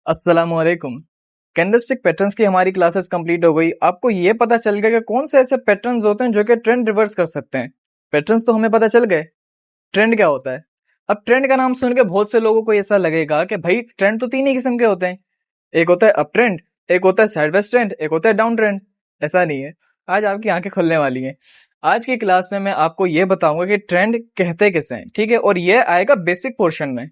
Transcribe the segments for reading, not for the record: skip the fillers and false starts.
अस्सलामुअलैकुम। Candlestick patterns की हमारी क्लासेस कंप्लीट हो गई। आपको ये पता चल गया कि कौन से ऐसे पैटर्न्स होते हैं जो कि ट्रेंड रिवर्स कर सकते हैं। पैटर्न्स तो हमें पता चल गए, ट्रेंड क्या होता है। अब ट्रेंड का नाम सुन के बहुत से लोगों को ऐसा लगेगा कि भाई ट्रेंड तो तीन ही किस्म के होते हैं, एक होता है अप ट्रेंड, एक होता है साइडवेज ट्रेंड, एक होता है डाउन ट्रेंड। ऐसा नहीं है। आज आपकी आंखें खुलने वाली हैं। आज की क्लास में मैं आपको ये बताऊंगा कि ट्रेंड कहते किसे हैं, ठीक है, और ये आएगा बेसिक पोर्शन में,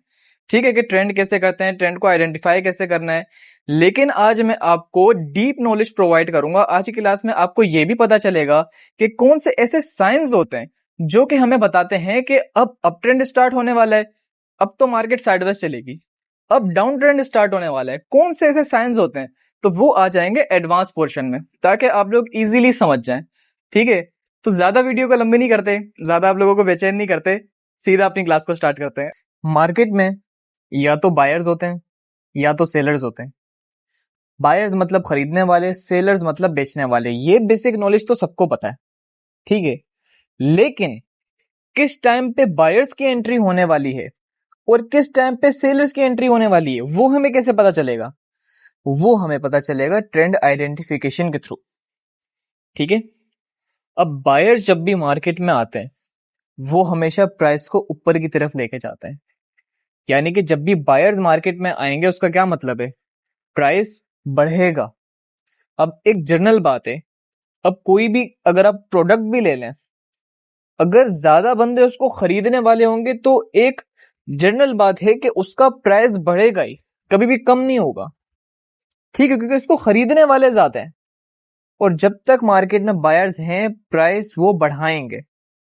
ठीक है, कि ट्रेंड कैसे करते हैं, ट्रेंड को आइडेंटिफाई कैसे करना है। लेकिन आज मैं आपको डीप नॉलेज प्रोवाइड करूंगा। आज की क्लास में आपको यह भी पता चलेगा कि कौन से ऐसे साइंस होते हैं जो कि हमें बताते हैं कि अब अप ट्रेंड स्टार्ट होने वाला है, अब तो मार्केट साइडवेज चलेगी, अब डाउन ट्रेंड स्टार्ट होने वाला है। कौन से ऐसे साइंस होते हैं, तो वो आ जाएंगे एडवांस पोर्शन में, ताकि आप लोग इजीली समझ जाएं, ठीक है। तो ज्यादा वीडियो को लंबी नहीं करते, ज्यादा आप लोगों को बेचैन नहीं करते, सीधा अपनी क्लास को स्टार्ट करते हैं। मार्केट में या तो बायर्स होते हैं या तो सेलर्स होते हैं। बायर्स मतलब खरीदने वाले, सेलर्स मतलब बेचने वाले। ये बेसिक नॉलेज तो सबको पता है, ठीक है। लेकिन किस टाइम पे बायर्स की एंट्री होने वाली है और किस टाइम पे सेलर्स की एंट्री होने वाली है, वो हमें कैसे पता चलेगा? वो हमें पता चलेगा ट्रेंड आइडेंटिफिकेशन के थ्रू, ठीक है। अब बायर्स जब भी मार्केट में आते हैं वो हमेशा प्राइस को ऊपर की तरफ लेके जाते हैं। यानी कि जब भी बायर्स मार्केट में आएंगे उसका क्या मतलब है? प्राइस बढ़ेगा। अब एक जनरल बात है, अब कोई भी अगर आप प्रोडक्ट भी ले लें, अगर ज्यादा बंदे उसको खरीदने वाले होंगे तो एक जनरल बात है कि उसका प्राइस बढ़ेगा ही, कभी भी कम नहीं होगा, ठीक है, क्योंकि इसको खरीदने वाले ज्यादा हैं। और जब तक मार्केट में बायर्स हैं प्राइस वो बढ़ाएंगे।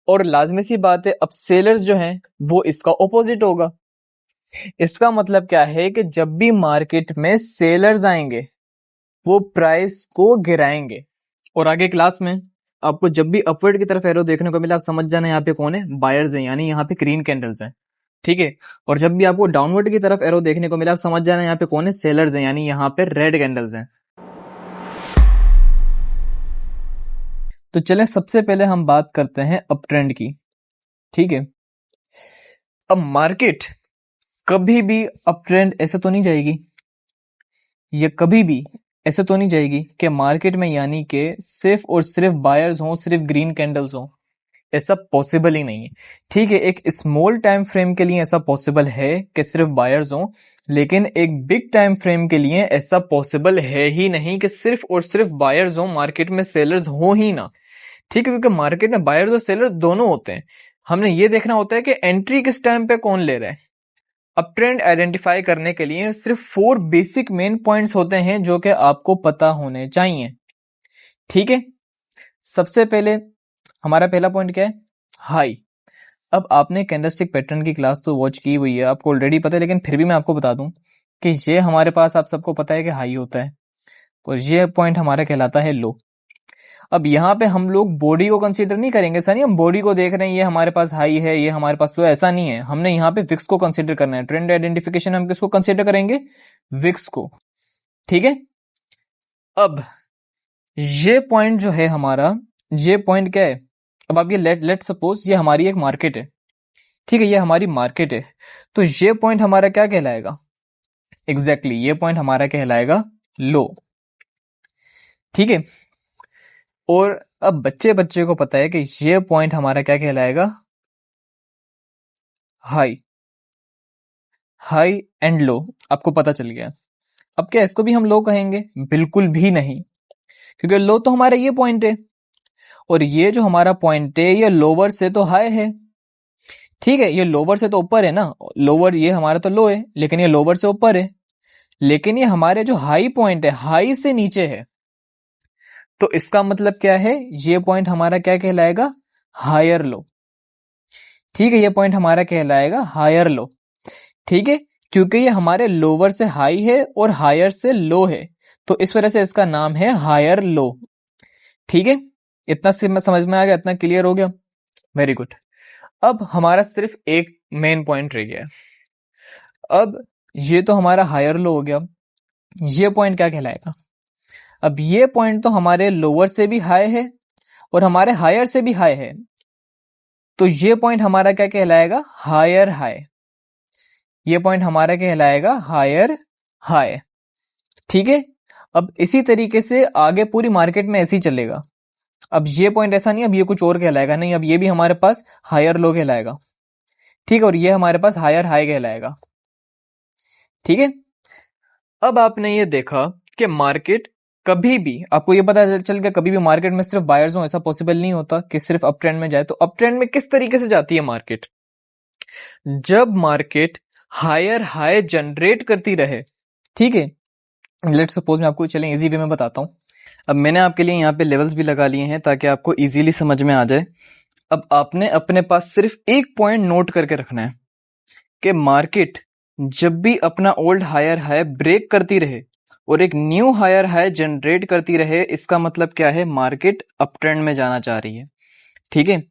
और लाजमी सी बात है, अब सेलर्स जो हैं वो इसका ऑपोजिट होगा। इसका मतलब क्या है कि जब भी मार्केट में सेलर्स आएंगे वो प्राइस को गिराएंगे। और आगे क्लास में आपको जब भी अपवर्ड की तरफ एरो देखने को मिले आप समझ जाना यहाँ पे कौन है, बायर्स हैं, यानी यहाँ पे ग्रीन कैंडल्स हैं, ठीक है। और जब भी आपको डाउनवर्ड की तरफ एरो देखने को मिले आप समझ जाना यहाँ पे कौन है, सेलर्स हैं, यानी यहाँ पे रेड कैंडल्स हैं। तो चलें सबसे पहले हम बात करते हैं अप ट्रेंड की, ठीक है। अब मार्केट कभी भी अप ट्रेंड ऐसे तो नहीं जाएगी, ये कभी भी ऐसे तो नहीं जाएगी कि मार्केट में यानी कि सिर्फ और सिर्फ बायर्स हों, सिर्फ ग्रीन कैंडल्स हों। ऐसा पॉसिबल ही नहीं है, ठीक है। एक स्मॉल टाइम फ्रेम के लिए ऐसा पॉसिबल है कि सिर्फ बायर्स हों, लेकिन एक बिग टाइम फ्रेम के लिए ऐसा पॉसिबल है ही नहीं कि सिर्फ और सिर्फ बायर्स हों, मार्केट में सेलर्स हो ही ना, ठीक है। क्योंकि मार्केट में बायर्स और सेलर्स दोनों होते हैं। हमने ये देखना होता है कि एंट्री किस टाइम पे कौन ले रहा है। अब ट्रेंड आइडेंटिफाई करने के लिए सिर्फ 4 बेसिक मेन पॉइंट्स होते हैं जो कि आपको पता होने चाहिए, ठीक है। सबसे पहले हमारा पहला पॉइंट क्या है? हाई। अब आपने कैंडलस्टिक पैटर्न की क्लास तो वॉच की हुई है, आपको ऑलरेडी पता है, लेकिन फिर भी मैं आपको बता दूं कि ये हमारे पास आप सबको पता है कि हाई होता है और ये पॉइंट हमारा कहलाता है लो। अब यहाँ पे हम लोग बॉडी को कंसीडर नहीं करेंगे, ऐसा नहीं हम बॉडी को देख रहे हैं ये हमारे पास हाई है ये हमारे पास लो, ऐसा नहीं है। हमने यहाँ पे विक्स को कंसीडर करना है। ट्रेंड आइडेंटिफिकेशन हम किसको कंसीडर करेंगे? विक्स को, ठीक है। अब ये पॉइंट जो है हमारा, ये पॉइंट क्या है? अब आप ये लेट सपोज ये हमारी एक मार्केट है, ठीक है, ये हमारी मार्केट है। तो ये पॉइंट हमारा क्या कहलाएगा? एग्जैक्टली ये पॉइंट हमारा कहलाएगा लो, ठीक है। और अब बच्चे को पता है कि ये पॉइंट हमारा क्या कहलाएगा? हाई। हाई एंड लो आपको पता चल गया। अब क्या इसको भी हम लो कहेंगे? बिल्कुल भी नहीं, क्योंकि लो तो हमारा ये पॉइंट है और ये जो हमारा पॉइंट है ये लोअर से तो हाई है, ठीक है। ये लोअर से तो ऊपर है ना, लोअर ये हमारा तो लो है लेकिन ये लोअर से ऊपर है। लेकिन ये हमारे जो हाई पॉइंट है हाई से नीचे है, तो इसका मतलब क्या है? ये पॉइंट हमारा क्या कहलाएगा? हायर लो, ठीक है। ये पॉइंट हमारा कहलाएगा हायर लो, ठीक है, क्योंकि ये हमारे लोअर से हाई है और हायर से लो है, तो इस वजह से इसका नाम है हायर लो, ठीक है। इतना समझ में आ गया? इतना क्लियर हो गया? Very good. अब हमारा सिर्फ एक मेन पॉइंट रह गया। अब ये तो हमारा हायर लो हो गया, ये पॉइंट क्या कहलाएगा? अब ये पॉइंट तो हमारे लोअर से भी हाई है और हमारे हायर से भी हाई है, तो ये पॉइंट हमारा क्या कहलाएगा? Higher high. ये पॉइंट हमारा कहलाएगा हायर हाई, ठीक है, अब इसी तरीके से आगे पूरी मार्केट में ऐसे ही चलेगा। अब ये पॉइंट ऐसा नहीं अब ये कुछ और कहलाएगा, नहीं, अब ये भी हमारे पास हायर लो कहलाएगा, ठीक है, और ये हमारे पास हायर हाई कहलाएगा। ठीक है, अब आपने ये देखा कि मार्केट कभी भी, आपको ये पता चल गया कभी भी मार्केट में सिर्फ बायर्स हो ऐसा पॉसिबल नहीं होता कि सिर्फ अप ट्रेंड में जाए। तो अप ट्रेंड में किस तरीके से जाती है मार्केट? जब मार्केट हायर हाई जनरेट करती रहे, ठीक है, लेट्स सपोज मैं आपको चलें इजी वे में बताता हूं। अब मैंने आपके लिए यहाँ पे लेवल्स भी लगा लिए हैं ताकि आपको इजीली समझ में आ जाए। अब आपने अपने पास सिर्फ एक पॉइंट नोट करके रखना है कि मार्केट जब भी अपना ओल्ड हायर हाई ब्रेक करती रहे और एक न्यू हायर हाई जनरेट करती रहे, इसका मतलब क्या है? मार्केट अप ट्रेंड में जाना चाह रही है। ठीक है,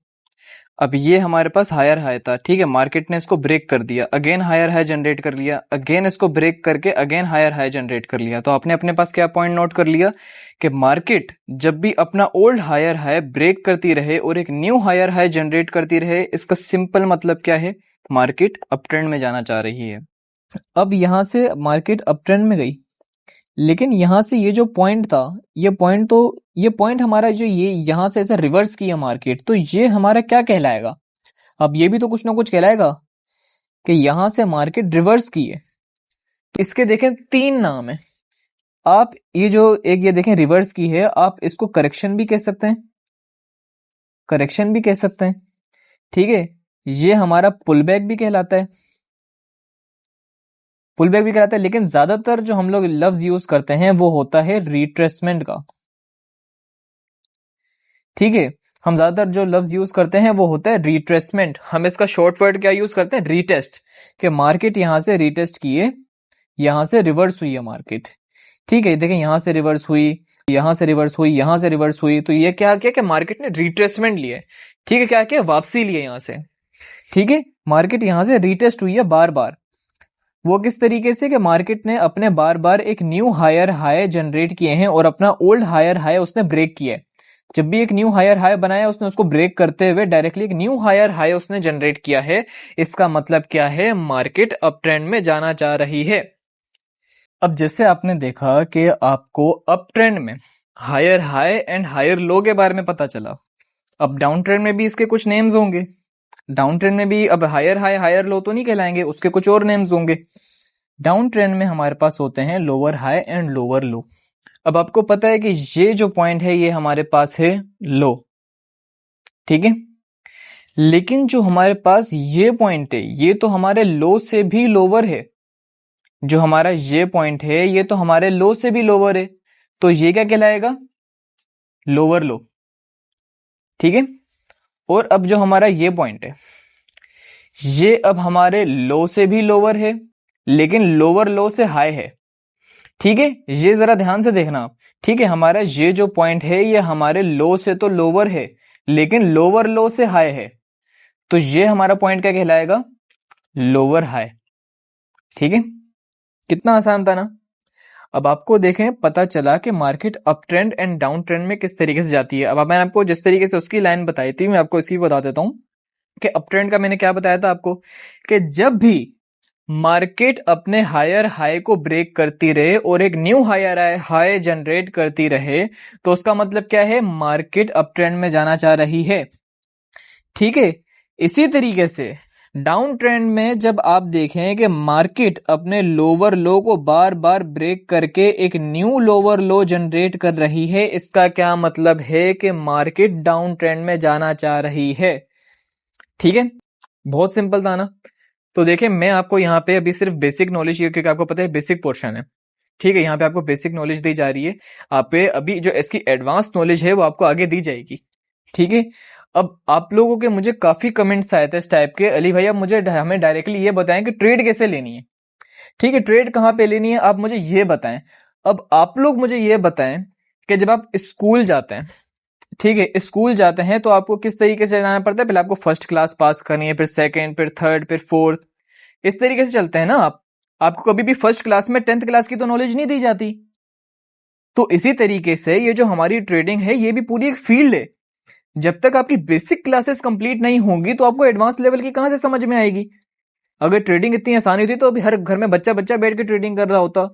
अब ये हमारे पास हायर हाई था, ठीक है, मार्केट ने इसको ब्रेक कर दिया, अगेन हायर हाई जनरेट कर लिया, अगेन इसको ब्रेक करके अगेन हायर हाई जनरेट कर लिया। तो आपने अपने पास क्या पॉइंट नोट कर लिया कि मार्केट जब भी अपना ओल्ड हायर हाई ब्रेक करती रहे और एक न्यू हायर हाई जनरेट करती रहे, इसका सिंपल मतलब क्या है? मार्केट अप ट्रेंड में जाना चाह रही है। अब यहां से मार्केट अप ट्रेंड में गई, लेकिन यहां से ये जो पॉइंट था, ये पॉइंट हमारा जो ये यहां से ऐसे रिवर्स किया मार्केट, तो ये हमारा क्या कहलाएगा? अब ये भी तो कुछ ना कुछ कहलाएगा कि यहां से मार्केट रिवर्स की है। तो इसके देखें 3 नाम है। आप ये जो एक ये देखें रिवर्स की है, आप इसको करेक्शन भी कह सकते हैं, करेक्शन भी कह सकते हैं, ठीक है। ये हमारा पुल बैक भी कहलाता है, पुल बैक भी कहलाता है, लेकिन ज्यादातर जो हम लोग लफ्ज यूज करते हैं वो होता है रिट्रेसमेंट का। ठीक है, हम ज्यादातर जो लफ्ज यूज करते हैं वो होता है रिट्रेसमेंट। हम इसका शॉर्ट वर्ड क्या यूज करते हैं? रीटेस्ट, कि मार्केट यहां से रीटेस्ट किए, यहां से रिवर्स हुई है मार्केट। ठीक है, देखें यहां से रिवर्स हुई, यहां से रिवर्स हुई, यहां से रिवर्स हुई, तो ये क्या किया कि मार्केट ने रिट्रेसमेंट लिए। ठीक है, क्या किया? वापसी लिए यहां से। ठीक है, मार्केट यहां से रीटेस्ट हुई है बार बार। वो किस तरीके से कि मार्केट ने अपने बार बार एक न्यू हायर हाई जनरेट किए हैं और अपना ओल्ड हायर हाई उसने ब्रेक किया है। जब भी एक न्यू हायर हाई बनाया उसने उसको ब्रेक करते हुए डायरेक्टली एक न्यू हायर हाई उसने जनरेट किया है। इसका मतलब क्या है? मार्केट अप ट्रेंड में जाना चाह रही है। अब जैसे आपने देखा कि आपको अप ट्रेंड में higher high and higher low के बारे में पता चला, अब डाउन ट्रेंड में भी इसके कुछ नेम्स होंगे। डाउन ट्रेंड में भी अब हायर हाई हायर लो तो नहीं कहलाएंगे, उसके कुछ और नेम्स होंगे। डाउन ट्रेंड में हमारे पास होते हैं लोअर हाई एंड लोअर लो। अब आपको पता है कि ये जो पॉइंट है ये हमारे पास है लो, ठीक है, लेकिन जो हमारे पास ये पॉइंट है ये तो हमारे लो से भी लोअर है। जो हमारा ये पॉइंट है ये तो हमारे लो से भी लोअर है, तो ये क्या कहलाएगा? लोअर लो। ठीक है, और अब जो हमारा ये पॉइंट है ये अब हमारे लो से भी लोअर है, लेकिन लोअर लो से हाई है। ठीक है, ये जरा ध्यान से देखना आप। ठीक है, हमारा ये जो पॉइंट है ये हमारे लो से तो लोअर है, लेकिन लोअर लो से हाई है, तो ये हमारा पॉइंट क्या कहलाएगा? Lower high. ठीक है, कितना आसान था ना। अब आपको देखें पता चला कि market up trend and down trend में किस तरीके से जाती है। अब मैंने आपको जिस तरीके से उसकी लाइन बताई थी मैं आपको इसकी बता देता हूं कि अप ट्रेंड का मैंने क्या बताया था आपको कि जब भी मार्केट अपने हायर हाई को ब्रेक करती रहे और एक न्यू हायर हाई जनरेट करती रहे, तो उसका मतलब क्या है? मार्केट अप ट्रेंड में जाना चाह रही है। ठीक है, इसी तरीके से डाउन ट्रेंड में जब आप देखें कि मार्केट अपने लोअर लो को बार बार ब्रेक करके एक न्यू लोअर लो जनरेट कर रही है, इसका क्या मतलब है? कि मार्केट डाउन ट्रेंड में जाना चाह रही है। ठीक है, बहुत सिंपल था ना। तो देखिए मैं आपको यहाँ पे अभी सिर्फ बेसिक नॉलेज, क्योंकि आपको पता है बेसिक पोर्शन है, ठीक है, यहाँ पे आपको बेसिक नॉलेज दी जा रही है। आप पे अभी जो इसकी एडवांस नॉलेज है वो आपको आगे दी जाएगी। ठीक है, अब आप लोगों के मुझे काफी कमेंट्स आए थे इस टाइप के, अली भैया मुझे हमें डायरेक्टली ये बताएं कि ट्रेड कैसे लेनी है। ठीक है, ट्रेड कहाँ पे लेनी है आप मुझे ये बताएं। अब आप लोग मुझे ये बताएं कि जब आप स्कूल जाते हैं, ठीक है, स्कूल जाते हैं तो आपको किस तरीके से जाना पड़ता है? पहले आपको फर्स्ट क्लास पास करनी है, फिर सेकंड, फिर थर्ड, फिर फोर्थ, इस तरीके से चलते हैं ना आप। आपको कभी भी फर्स्ट क्लास में 10th क्लास की तो नॉलेज नहीं दी जाती। तो इसी तरीके से ये जो हमारी ट्रेडिंग है ये भी पूरी एक फील्ड है। जब तक आपकी बेसिक क्लासेस कंप्लीट नहीं होंगी तो आपको एडवांस लेवल की कहां से समझ में आएगी। अगर ट्रेडिंग इतनी आसानी होती तो अभी हर घर में बच्चा बच्चा बैठ के ट्रेडिंग कर रहा होता।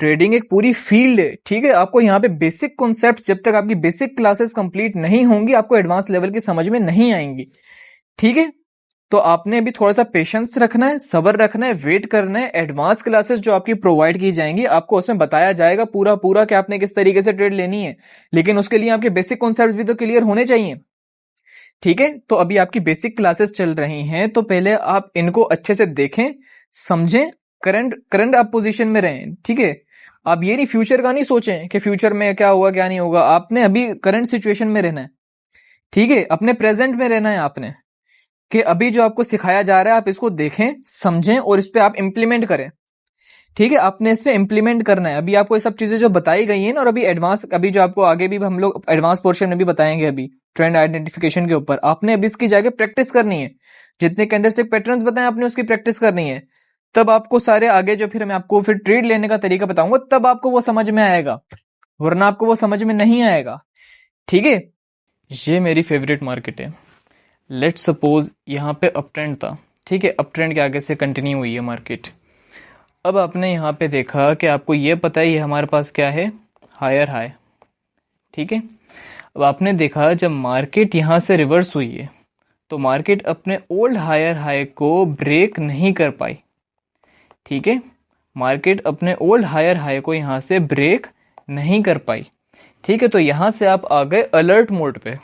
ट्रेडिंग एक पूरी फील्ड है, ठीक है। आपको यहाँ पे बेसिक कॉन्सेप्ट, जब तक आपकी बेसिक क्लासेस कंप्लीट नहीं होंगी आपको एडवांस लेवल की समझ में नहीं आएंगी, ठीक है। तो आपने अभी थोड़ा सा पेशेंस रखना है, सब्र रखना है, वेट करना है। एडवांस क्लासेस जो आपकी प्रोवाइड की जाएंगी आपको उसमें बताया जाएगा पूरा पूरा कि आपने किस तरीके से ट्रेड लेनी है, लेकिन उसके लिए आपके बेसिक कॉन्सेप्ट्स भी तो क्लियर होने चाहिए, ठीक है। तो अभी आपकी बेसिक क्लासेस चल रही हैं, तो पहले आप इनको अच्छे से देखें, समझें, करंट आप पोजीशन में रहें, ठीक है। आप ये नहीं फ्यूचर का नहीं सोचें कि फ्यूचर में क्या होगा क्या नहीं होगा, आपने अभी करंट सिचुएशन में रहना है, ठीक है। अपने प्रेजेंट में रहना है आपने, कि अभी जो आपको सिखाया जा रहा है आप इसको देखें, समझें और इस पे आप इंप्लीमेंट करें, ठीक है। आपने इस पे इंप्लीमेंट करना है। अभी आपको ये सब चीजें जो बताई गई हैं ना, और अभी एडवांस, अभी जो आपको आगे भी हम लोग एडवांस पोर्शन में भी बताएंगे, अभी ट्रेंड आइडेंटिफिकेशन के ऊपर आपने अभी इसकी जाके प्रैक्टिस करनी है। जितने कैंडलस्टिक पैटर्न्स बताएं आपने उसकी प्रैक्टिस करनी है, तब आपको सारे आगे जो फिर मैं आपको फिर ट्रेड लेने का तरीका बताऊंगा तब आपको वो समझ में आएगा, वरना आपको वो समझ में नहीं आएगा, ठीक है। ये मेरी फेवरेट मार्केट है। लेट्स सपोज यहाँ पे अप ट्रेंड था, ठीक है। अप ट्रेंड के आगे से कंटिन्यू हुई है मार्केट। अब आपने यहाँ पे देखा कि आपको ये पता है ये हमारे पास क्या है, हायर हाई, ठीक है। अब आपने देखा जब मार्केट यहाँ से रिवर्स हुई है तो मार्केट अपने ओल्ड हायर हाई को ब्रेक नहीं कर पाई, ठीक है। मार्केट अपने ओल्ड हायर हाई को यहाँ से ब्रेक नहीं कर पाई, ठीक है। तो यहाँ से आप आ गए अलर्ट मोड पे,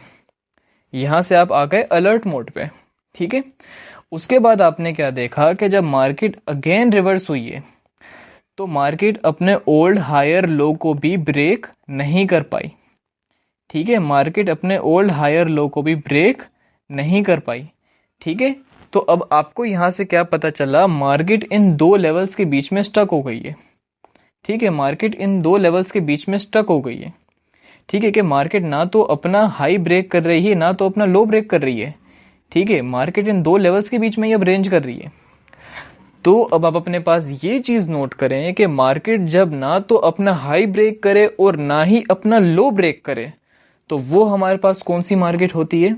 यहाँ से आप आ गए अलर्ट मोड पे, ठीक है। उसके बाद आपने क्या देखा कि जब मार्केट अगेन रिवर्स हुई है तो मार्केट अपने ओल्ड हायर लो को भी ब्रेक नहीं कर पाई, ठीक है। मार्केट अपने ओल्ड हायर लो को भी ब्रेक नहीं कर पाई, ठीक है। तो अब आपको यहां से क्या पता चला, मार्केट इन दो लेवल्स के बीच में स्टक हो गई है, ठीक है। मार्केट इन दो लेवल्स के बीच में स्टक हो गई है, ठीक है। कि मार्केट ना तो अपना हाई ब्रेक कर रही है ना तो अपना लो ब्रेक कर रही है, ठीक है। मार्केट इन दो लेवल्स के बीच में अब रेंज कर रही है। तो अब आप अपने पास ये चीज नोट करें कि मार्केट जब ना तो अपना हाई ब्रेक करे और ना ही अपना लो ब्रेक करे तो वो हमारे पास कौन सी मार्केट होती है,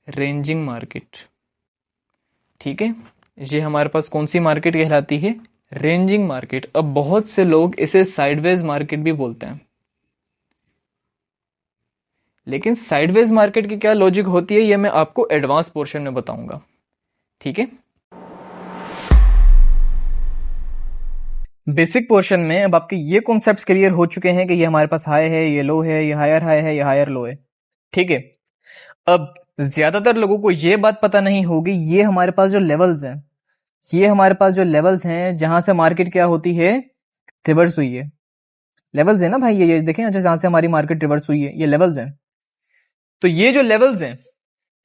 रेंजिंग मार्केट, ठीक है। ये हमारे पास कौन सी मार्केट कहलाती है, रेंजिंग मार्केट। अब बहुत से लोग इसे साइडवेज मार्केट भी बोलते हैं, लेकिन साइडवेज मार्केट की क्या लॉजिक होती है ये मैं आपको एडवांस पोर्शन में बताऊंगा, ठीक है। बेसिक पोर्शन में अब आपके ये कॉन्सेप्ट्स क्लियर हो चुके हैं कि ये हमारे पास हाई है, ये लो है, ये हायर हाई है, ये हायर लो है, ठीक है। अब ज्यादातर लोगों को ये बात पता नहीं होगी, ये हमारे पास जो लेवल्स हैं, ये हमारे पास जो लेवल्स हैं जहां से मार्केट क्या होती है, रिवर्स हुई है। लेवल्स है ना भाई, ये देखें, अच्छा, जहां से हमारी मार्केट रिवर्स हुई है ये लेवल्स हैं। तो ये जो लेवल्स हैं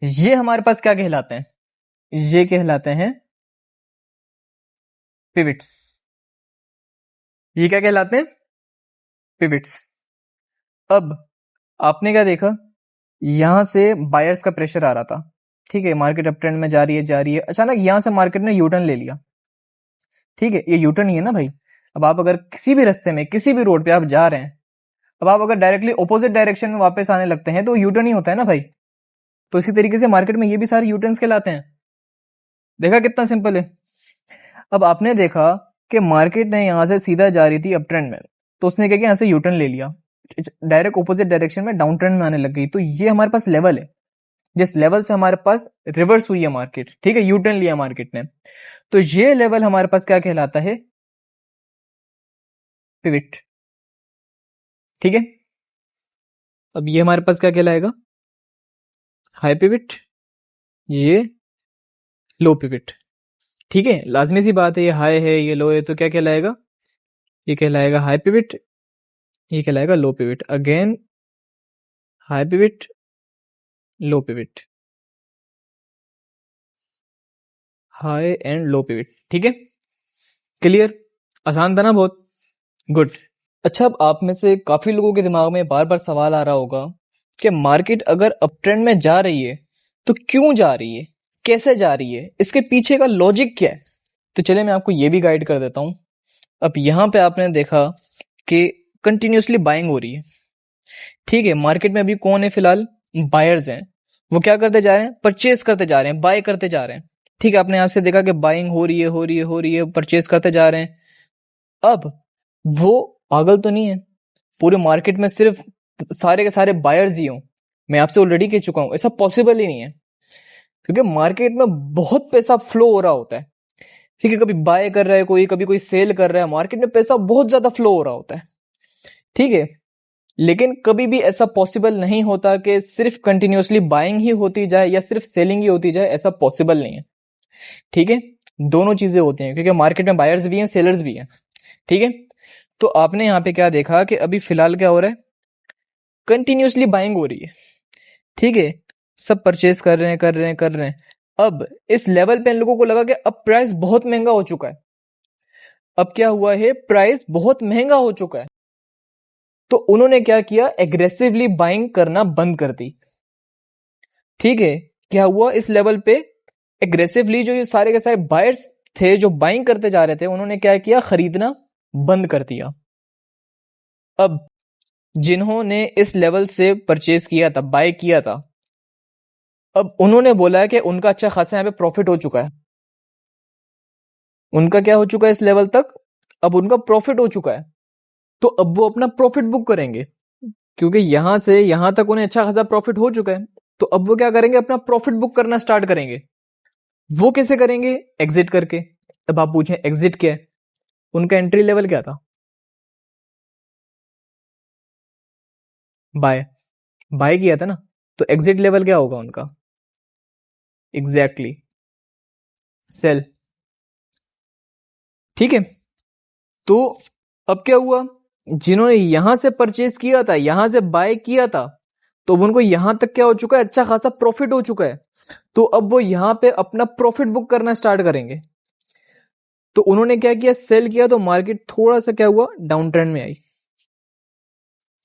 ये हमारे पास क्या कहलाते हैं, ये कहलाते हैं पिवट्स। ये क्या कहलाते हैं, पिवट्स। अब आपने क्या देखा, यहां से बायर्स का प्रेशर आ रहा था, ठीक है। मार्केट अप ट्रेंड में जा रही है, अचानक यहां से मार्केट ने यूटर्न ले लिया, ठीक है। ये यूटर्न ही है ना भाई। अब आप अगर किसी भी रास्ते में किसी भी रोड पे आप जा रहे हैं, अब आप अगर डायरेक्टली ऑपोजिट डायरेक्शन में वापस आने लगते हैं तो यूटर्न ही होता है ना भाई। तो इसी तरीके से मार्केट में ये भी सारे यूटर्न्स कहलाते हैं। देखा कितना सिंपल है। अब आपने देखा कि मार्केट ने यहां से सीधा जा रही थी अप ट्रेंड में, तो उसने क्या किया, यहां से यूटर्न ले लिया, डायरेक्ट ऑपोजिट डायरेक्शन में डाउन ट्रेंड में आने लग गई। तो ये हमारे पास लेवल है, जिस लेवल से हमारे पास रिवर्स हुई है मार्केट, ठीक है, यूटर्न लिया मार्केट ने। तो ये लेवल हमारे पास क्या कहलाता है, पिवट, ठीक है। अब ये हमारे पास क्या कहलाएगा, हाई पिवट, ये लो पिवट, ठीक है। लाजमी सी बात है, ये हाई है ये लो है, तो क्या कहलाएगा, ये कहलाएगा हाई पिवट, ये कहलाएगा low pivot. Again high pivot, low pivot, high and low pivot, ठीक है। क्लियर, आसान था ना बहुत, गुड। अच्छा, अब आप में से काफी लोगों के दिमाग में बार बार सवाल आ रहा होगा कि मार्केट अगर अप ट्रेंड में जा रही है तो क्यों जा रही है, कैसे जा रही है, इसके पीछे का लॉजिक क्या है। तो चलिए मैं आपको ये भी गाइड कर देता हूं। अब यहां पे आपने देखा कि कंटिन्यूसली बाइंग हो रही है, ठीक है। मार्केट में अभी कौन है, फिलहाल बायर्स हैं, वो क्या करते जा रहे हैं, परचेज करते जा रहे हैं, बाय करते जा रहे हैं, ठीक है। आपने यहां से देखा कि बाइंग हो रही है, परचेज करते जा रहे हैं। अब वो पागल तो नहीं है पूरे मार्केट में सिर्फ सारे के सारे बायर्स ही हों। मैं आपसे ऑलरेडी कह चुका हूं ऐसा पॉसिबल ही नहीं है, क्योंकि मार्केट में बहुत पैसा फ्लो हो रहा होता है। ठीक है, कभी बाय कर रहा है कोई, कभी कोई सेल कर रहा है, मार्केट में पैसा बहुत ज्यादा फ्लो हो रहा होता है। ठीक है, लेकिन कभी भी ऐसा पॉसिबल नहीं होता कि सिर्फ कंटिन्यूअसली बाइंग ही होती जाए या सिर्फ सेलिंग ही होती जाए, ऐसा पॉसिबल नहीं है। ठीक है, दोनों चीजें होती हैं, क्योंकि मार्केट में बायर्स भी हैं सेलर्स भी हैं। ठीक है, तो आपने यहां पे क्या देखा कि अभी फिलहाल क्या हो रहा है, कंटिन्यूअसली बाइंग हो रही है। ठीक है, सब परचेज कर रहे हैं। अब इस लेवल पे इन लोगों को लगा कि अब प्राइस बहुत महंगा हो चुका है। अब क्या हुआ है, प्राइस बहुत महंगा हो चुका है, तो उन्होंने क्या किया, एग्रेसिवली बाइंग करना बंद कर दी। ठीक है, क्या हुआ, इस लेवल पे एग्रेसिवली जो ये सारे के सारे बायर्स थे जो बाइंग करते जा रहे थे, उन्होंने क्या किया, खरीदना बंद कर दिया। अब जिन्होंने इस लेवल से परचेज किया था, बाय किया था, अब उन्होंने बोला है कि उनका अच्छा खासा यहाँ पे प्रॉफिट हो चुका है। उनका क्या हो चुका है इस लेवल तक, अब उनका प्रॉफिट हो चुका है, तो अब वो अपना प्रॉफिट बुक करेंगे, क्योंकि यहां से यहां तक उन्हें अच्छा खासा प्रॉफिट हो चुका है। तो अब वो क्या करेंगे, अपना प्रॉफिट बुक करना स्टार्ट करेंगे। वो कैसे करेंगे, एग्जिट करके। अब आप पूछें एग्जिट क्या है, उनका एंट्री लेवल क्या था, बाय, बाय किया था ना, तो एग्जिट लेवल क्या होगा उनका, एग्जैक्टली सेल। ठीक है, तो अब क्या हुआ, जिन्होंने यहां से परचेज किया था, यहां से बाय किया था, तो उनको यहां तक क्या हो चुका है, अच्छा खासा प्रॉफिट हो चुका है, तो अब वो यहां पे अपना प्रॉफिट बुक करना स्टार्ट करेंगे। तो उन्होंने क्या किया, सेल किया, तो मार्केट थोड़ा सा क्या हुआ, डाउन ट्रेंड में आई।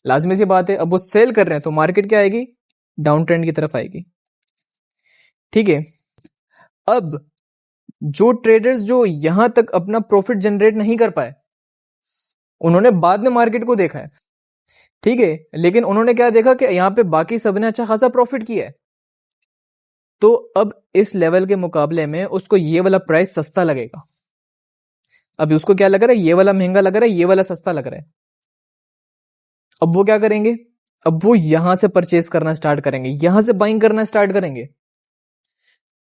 लाजमी सी बात है, अब वो सेल कर रहे हैं तो मार्केट क्या आएगी, डाउन ट्रेंड की तरफ आएगी। ठीक है, अब जो ट्रेडर्स जो यहां तक अपना प्रॉफिट जनरेट नहीं कर पाए, उन्होंने बाद में मार्केट को देखा है। ठीक है, लेकिन उन्होंने क्या देखा कि यहां पे बाकी सबने अच्छा खासा प्रॉफिट किया है, तो अब इस लेवल के मुकाबले में उसको ये वाला प्राइस सस्ता लगेगा। अभी उसको क्या लग रहा है, ये वाला महंगा लग रहा है, ये वाला सस्ता लग रहा है। अब वो क्या करेंगे, अब वो यहां से परचेज करना स्टार्ट करेंगे, यहां से बाइंग करना स्टार्ट करेंगे।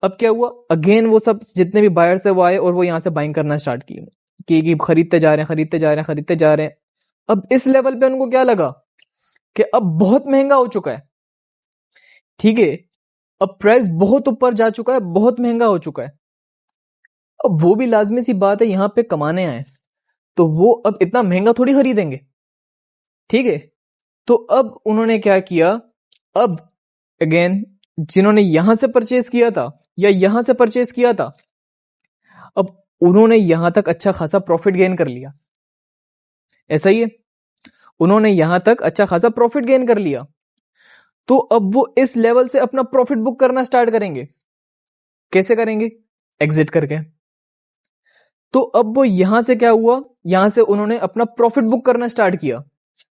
अब क्या हुआ, अगेन वो सब जितने भी बायर्स थे वो आए और वो यहां से बाइंग करना स्टार्ट किए कि खरीदते जा रहे हैं। अब इस लेवल पे उनको क्या लगा कि अब बहुत महंगा हो चुका है। ठीक है, अब प्राइस बहुत ऊपर जा चुका है, बहुत महंगा हो चुका है। अब वो भी लाजमी सी बात है, यहां पे कमाने आए, तो वो अब इतना महंगा थोड़ी खरीदेंगे। ठीक है, तो अब उन्होंने क्या किया, अब अगेन जिन्होंने यहां से परचेज किया था या यहां से परचेज किया था, अब उन्होंने यहां तक अच्छा खासा प्रॉफिट गेन कर लिया। ऐसा ही है, उन्होंने यहां तक अच्छा खासा प्रॉफिट गेन कर लिया, तो अब वो इस लेवल से अपना प्रॉफिट बुक करना स्टार्ट करेंगे। कैसे करेंगे, एग्जिट करके। तो अब वो यहां से क्या हुआ, यहां से उन्होंने अपना प्रॉफिट बुक करना स्टार्ट किया,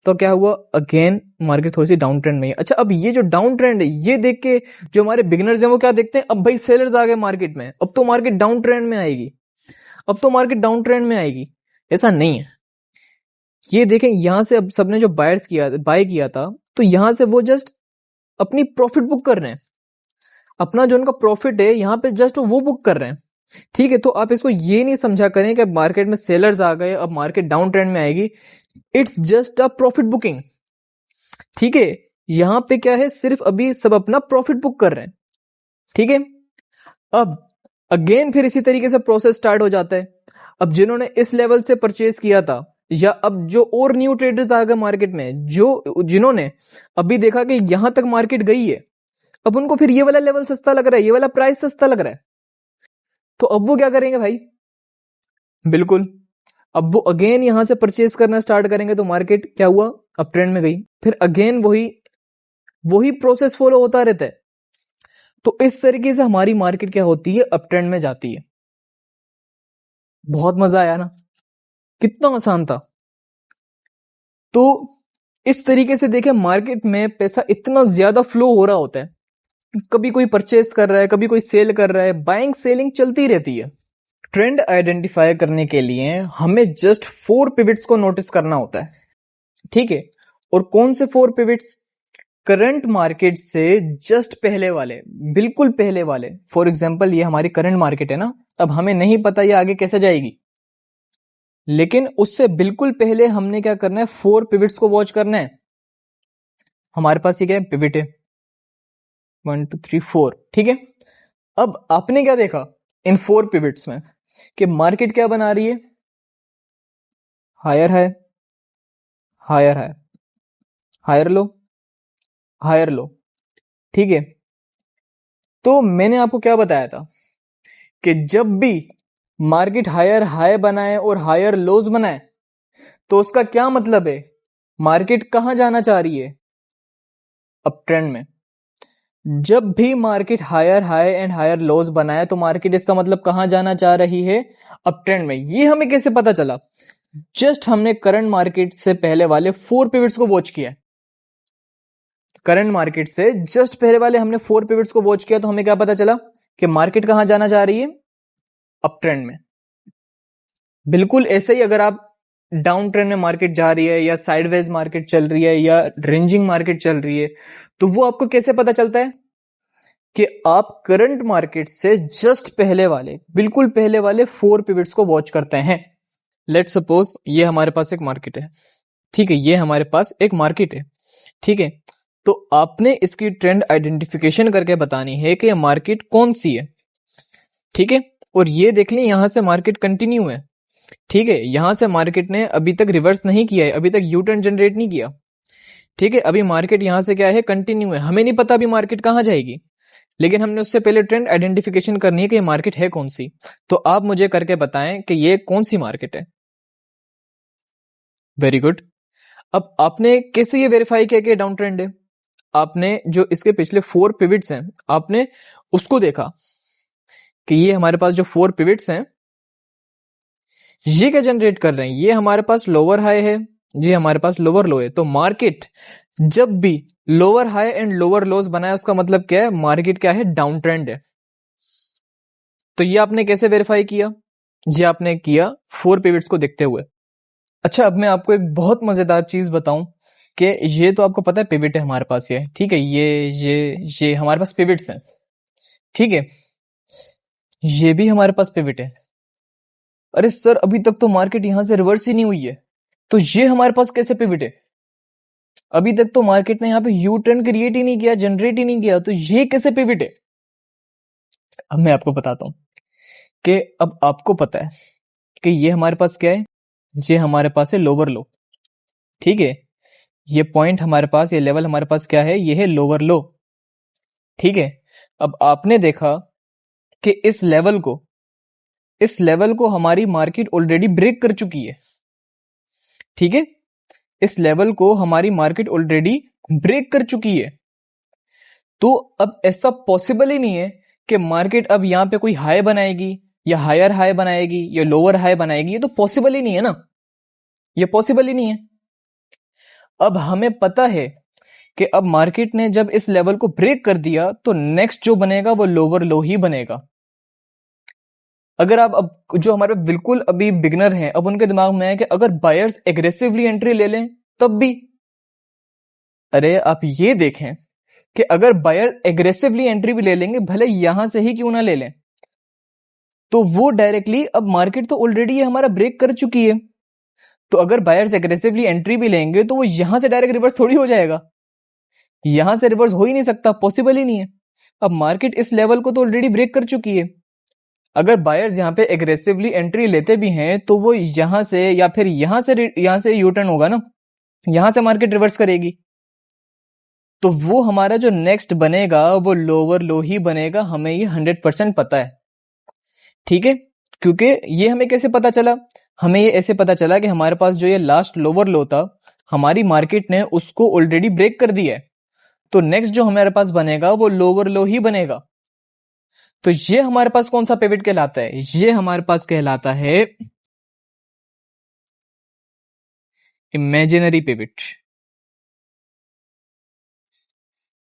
तो क्या हुआ, अगेन मार्केट थोड़ी सी डाउन ट्रेंड में है। अच्छा, अब ये जो डाउन ट्रेंड है, ये देख के जो हमारे बिगिनर्स हैं वो क्या देखते हैं, अब भाई सेलर्स आ गए मार्केट में, अब तो मार्केट डाउन ट्रेंड में आएगी, अब तो मार्केट डाउन ट्रेंड में आएगी। ऐसा नहीं है, ये देखें यहां से अब सबने जो बायर्स किया, बाय किया था, तो यहां से वो जस्ट अपनी प्रॉफिट बुक कर रहे हैं, अपना जो उनका प्रॉफिट है यहां पे जस्ट वो बुक कर रहे हैं। ठीक है, तो आप इसको ये नहीं समझा करें कि मार्केट में सेलर्स आ गए, अब मार्केट डाउन ट्रेंड में आएगी। It's just a profit booking. ठीक है, यहां पे क्या है, सिर्फ अभी सब अपना प्रॉफिट बुक कर रहे हैं। ठीक है, अब अगेन फिर इसी तरीके से प्रोसेस स्टार्ट हो जाता है। अब जिन्होंने इस लेवल से परचेज किया था, या अब जो और न्यू ट्रेडर्स आ गए मार्केट में, जो जिन्होंने अभी देखा कि यहां तक मार्केट गई है, अब उनको फिर ये वाला लेवल सस्ता लग रहा है, ये वाला प्राइस सस्ता लग रहा है, तो अब वो क्या करेंगे भाई, बिल्कुल अब वो अगेन यहां से परचेज करना स्टार्ट करेंगे, तो मार्केट क्या हुआ, अप ट्रेंड में गई, फिर अगेन वही प्रोसेस फॉलो होता रहता है। तो इस तरीके से हमारी मार्केट क्या होती है, अप ट्रेंड में जाती है। बहुत मजा आया ना, कितना आसान था। तो इस तरीके से देखें, मार्केट में पैसा इतना ज्यादा फ्लो हो रहा होता है, कभी कोई परचेस कर रहा है, कभी कोई सेल कर रहा है, बाइंग सेलिंग चलती रहती है। ट्रेंड आइडेंटिफाई करने के लिए हमें जस्ट 4 पिवट्स को नोटिस करना होता है, ठीक है। और कौन से 4 पिवट्स? करंट मार्केट से जस्ट पहले वाले, बिल्कुल पहले वाले। फॉर एग्जांपल ये हमारी करंट मार्केट है ना, अब हमें नहीं पता ये आगे कैसे जाएगी, लेकिन उससे बिल्कुल पहले हमने क्या करना है, 4 पिवट्स को वॉच करना है। हमारे पास ये क्या है, पिवट है, 1 2 3 4, ठीक है। अब आपने क्या देखा इन 4 पिवट्स में कि मार्केट क्या बना रही है, higher high, higher high, higher low, higher low, ठीक है। तो मैंने आपको क्या बताया था कि जब भी मार्केट हायर हाई बनाए और हायर लोज बनाए तो उसका क्या मतलब है, मार्केट कहां जाना चाह रही है, अप ट्रेंड में। जब भी market higher high and higher lows बनाए तो मार्केट इसका मतलब कहां जाना चाह रही है, अप ट्रेंड में। ये हमें कैसे पता चला, जस्ट हमने करंट मार्केट से पहले वाले 4 पिवट्स को वॉच किया। करंट मार्केट से जस्ट पहले वाले हमने 4 पिवट्स को वॉच किया तो हमें क्या पता चला कि मार्केट कहां जाना चाह रही है, अप ट्रेंड में। बिल्कुल ऐसे ही अगर आप डाउन ट्रेंड में मार्केट जा रही है या साइडवेज मार्केट चल रही है या रेंजिंग मार्केट चल रही है, तो वो आपको कैसे पता चलता है कि आप करंट मार्केट से जस्ट पहले वाले, बिल्कुल पहले वाले 4 पिवट्स को वॉच करते हैं। लेट सपोज ये हमारे पास एक मार्केट है, ठीक है, ये हमारे पास एक मार्केट है, ठीक है। तो आपने इसकी ट्रेंड आइडेंटिफिकेशन करके बतानी है कि ये मार्केट कौन सी है, ठीक है। और ये देख लें यहां से मार्केट कंटिन्यू है, ठीक है, यहां से मार्केट ने अभी तक रिवर्स नहीं किया है, अभी तक यू टर्न जनरेट नहीं किया, ठीक है। अभी मार्केट यहां से क्या है, कंटिन्यू है। हमें नहीं पता अभी मार्केट कहां जाएगी, लेकिन हमने उससे पहले ट्रेंड आइडेंटिफिकेशन करनी है कि ये मार्केट है कौन सी। तो आप मुझे करके बताएं कि ये कौन सी मार्केट है। Very good. अब आपने कैसे ये वेरीफाई किया कि डाउन ट्रेंड है, आपने जो इसके पिछले 4 पिवट्स हैं आपने उसको देखा कि ये हमारे पास जो 4 पिवट्स हैं ये क्या जनरेट कर रहे हैं, ये हमारे पास लोअर हाई है, ये हमारे पास लोअर लो है। तो मार्केट जब भी लोअर हाई एंड लोअर लोज बनाए उसका मतलब क्या है, मार्केट क्या है, डाउन ट्रेंड है। तो ये आपने कैसे वेरीफाई किया, ये आपने किया 4 पिवट्स को देखते हुए। अच्छा, अब मैं आपको एक बहुत मजेदार चीज बताऊं कि ये तो आपको पता है पिवट है हमारे पास, ये ठीक है, ये हमारे पास पिवट्स हैं, ठीक है, ये भी हमारे पास पिवट है। अरे सर अभी तक तो मार्केट यहां से रिवर्स ही नहीं हुई है, तो ये हमारे पास कैसे पिवट है, अभी तक तो मार्केट ने यहां पे यू टर्न क्रिएट ही नहीं किया, जनरेट ही नहीं किया, तो ये कैसे पिवट है। अब मैं आपको बताता हूं कि अब आपको पता है कि ये हमारे पास क्या है, ये हमारे पास है लोअर लो, ठीक है, ये पॉइंट हमारे पास, ये लेवल हमारे पास क्या है, ये है लोअर लो, ठीक है। अब आपने देखा कि इस लेवल को हमारी मार्केट ऑलरेडी ब्रेक कर चुकी है, ठीक है, इस लेवल को हमारी मार्केट ऑलरेडी ब्रेक कर चुकी है। तो अब ऐसा पॉसिबल ही नहीं है कि मार्केट अब यहां पे कोई हाई बनाएगी या हायर हाई बनाएगी या लोअर हाई बनाएगी, ये तो पॉसिबल ही नहीं है ना, ये पॉसिबल ही नहीं है। अब हमें पता है कि अब मार्केट ने जब इस लेवल को ब्रेक कर दिया तो नेक्स्ट जो बनेगा वो लोअर लो ही बनेगा। अगर आप अब जो हमारे बिल्कुल अभी बिगनर हैं, अब उनके दिमाग में है कि अगर बायर्स एग्रेसिवली एंट्री ले लें तब भी, अरे आप ये देखें कि अगर बायर एग्रेसिवली एंट्री भी ले लेंगे, भले यहां से ही क्यों ना ले लें, तो वो डायरेक्टली, अब मार्केट तो ऑलरेडी ये हमारा ब्रेक कर चुकी है, तो अगर बायर्स एग्रेसिवली एंट्री भी लेंगे तो वो यहां से डायरेक्ट रिवर्स थोड़ी हो जाएगा, यहां से रिवर्स हो ही नहीं सकता, पॉसिबल ही नहीं है। अब मार्केट इस लेवल को तो ऑलरेडी ब्रेक कर चुकी है, अगर बायर्स यहां पे एग्रेसिवली एंट्री लेते भी हैं तो वो यहां से या फिर यहां से यू टर्न होगा ना, यहां से मार्केट रिवर्स करेगी, तो वो हमारा जो नेक्स्ट बनेगा वो लोअर लो ही बनेगा, हमें ये 100% पता है, ठीक है। क्योंकि ये हमें कैसे पता चला, हमें ये ऐसे पता चला कि हमारे पास जो ये लास्ट लोअर लो था हमारी मार्केट ने उसको ऑलरेडी ब्रेक कर दिया है, तो नेक्स्ट जो हमारे पास बनेगा वो लोअर लो ही बनेगा। तो ये हमारे पास कौन सा पिवट कहलाता है, ये हमारे पास कहलाता है इमेजिनरी पिवट।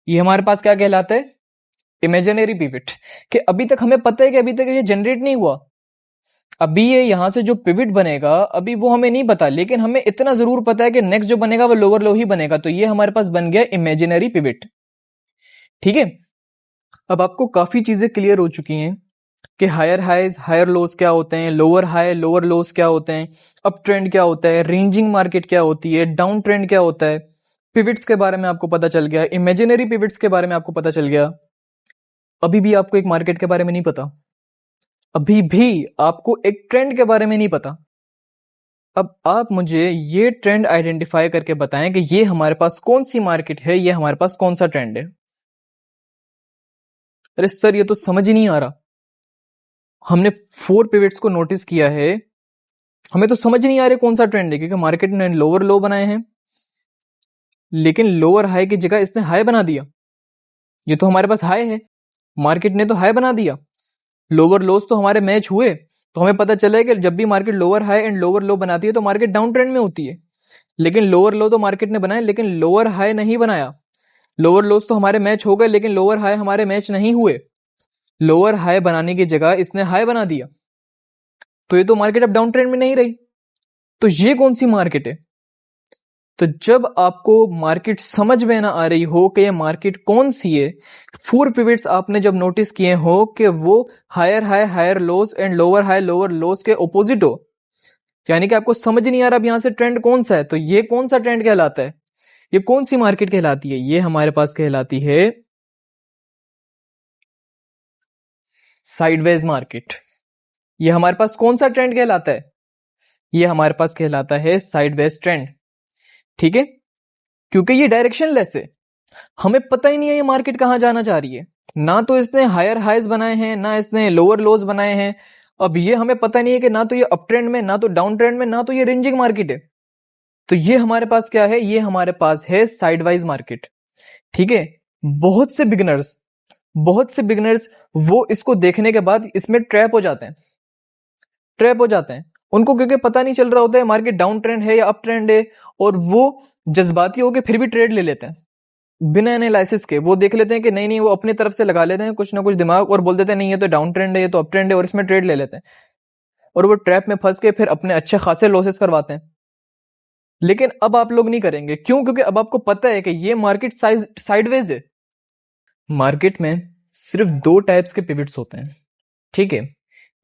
ये हमारे पास क्या कहलाता है, इमेजिनरी पिवट, कि अभी तक हमें पता है कि अभी तक ये जनरेट नहीं हुआ, अभी ये यहां से जो पिविट बनेगा अभी वो हमें नहीं पता, लेकिन हमें इतना जरूर पता है कि नेक्स्ट जो बनेगा वो लोअर लो ही बनेगा, तो ये हमारे पास बन गया इमेजिनरी पिविट। ठीक है, अब आपको काफी चीजें क्लियर हो चुकी हैं कि हायर हाइज हायर लोस क्या होते हैं, लोअर हाई लोअर लोस क्या होते हैं, अप ट्रेंड क्या होता है, रेंजिंग मार्केट क्या होती है, डाउन ट्रेंड क्या होता है, पिविट्स के बारे में आपको पता चल गया, इमेजिनरी पिविट्स के बारे में आपको पता चल गया। अभी भी आपको एक मार्केट के बारे में नहीं पता, अभी भी आपको एक ट्रेंड के बारे में नहीं पता। अब आप मुझे ये ट्रेंड आइडेंटिफाई करके बताएं कि ये हमारे पास कौन सी मार्केट है, ये हमारे पास कौन सा ट्रेंड है। अरे सर ये तो समझ ही नहीं आ रहा, हमने 4 पिवट्स को नोटिस किया है, हमें तो समझ नहीं आ रहा कौन सा ट्रेंड है, क्योंकि मार्केट ने लोअर लो बनाए हैं, लेकिन लोअर हाई की जगह इसने हाई बना दिया। ये तो हमारे पास हाई है, मार्केट ने तो हाई बना दिया, लोअर लोस तो हमारे मैच हुए, तो हमें पता चला है कि जब भी market lower high and lower लो बनाती है तो मार्केट डाउन ट्रेंड में होती है। लेकिन लोअर लो तो मार्केट ने बनाया, लेकिन लोअर हाई नहीं बनाया। लोअर लोस तो हमारे मैच हो गए, लेकिन लोअर हाई हमारे मैच नहीं हुए। लोअर हाई बनाने की जगह इसने हाई बना दिया, तो ये तो मार्केट अब डाउन ट्रेंड में नहीं रही। तो ये कौन सी मार्केट है? तो जब आपको मार्केट समझ में ना आ रही हो कि ये मार्केट कौन सी है, 4 पिवट्स आपने जब नोटिस किए हो कि वो higher high higher lows and lower high lower lows के ऑपोजिट हो, यानी कि आपको समझ नहीं आ रहा अब यहां से ट्रेंड कौन सा है, तो ये कौन सा ट्रेंड कहलाता है, ये कौन सी मार्केट कहलाती है? ये हमारे पास कहलाती है साइडवेज मार्केट। ये हमारे पास कौन सा ट्रेंड कहलाता है? ये हमारे पास कहलाता है साइडवेज ट्रेंड। ठीक है, क्योंकि ये डायरेक्शनलेस है, हमें पता ही नहीं है ये मार्केट कहां जाना चाह रही है, ना तो इसने हायर हाइज बनाए हैं ना इसने लोअर लोज बनाए हैं। अब ये हमें पता नहीं है कि ना तो ये अप ट्रेंड में ना तो डाउन ट्रेंड में ना तो ये रेंजिंग मार्केट है, तो ये हमारे पास क्या है? ये हमारे पास है साइडवाइज मार्केट। ठीक है, बहुत से बिगिनर्स वो इसको देखने के बाद इसमें ट्रैप हो जाते हैं, उनको क्योंकि पता नहीं चल रहा होता है मार्केट डाउन ट्रेंड है या अप ट्रेंड है, और वो जज्बाती होकर फिर भी ट्रेड ले लेते हैं बिना एनालिसिस के। वो देख लेते हैं कि नहीं नहीं, वो अपनी तरफ से लगा लेते हैं कुछ ना कुछ दिमाग और बोल देते हैं नहीं ये तो डाउन ट्रेंड है ये तो अप ट्रेंड है, और इसमें ट्रेड ले लेते हैं, और वो ट्रैप में फंस के फिर अपने अच्छे खासे लॉसेस करवाते हैं। लेकिन अब आप लोग नहीं करेंगे, क्यों? क्योंकि अब आपको पता है कि ये मार्केट साइडवेज है। मार्केट में सिर्फ 2 टाइप्स के पिवट्स होते हैं। ठीक है,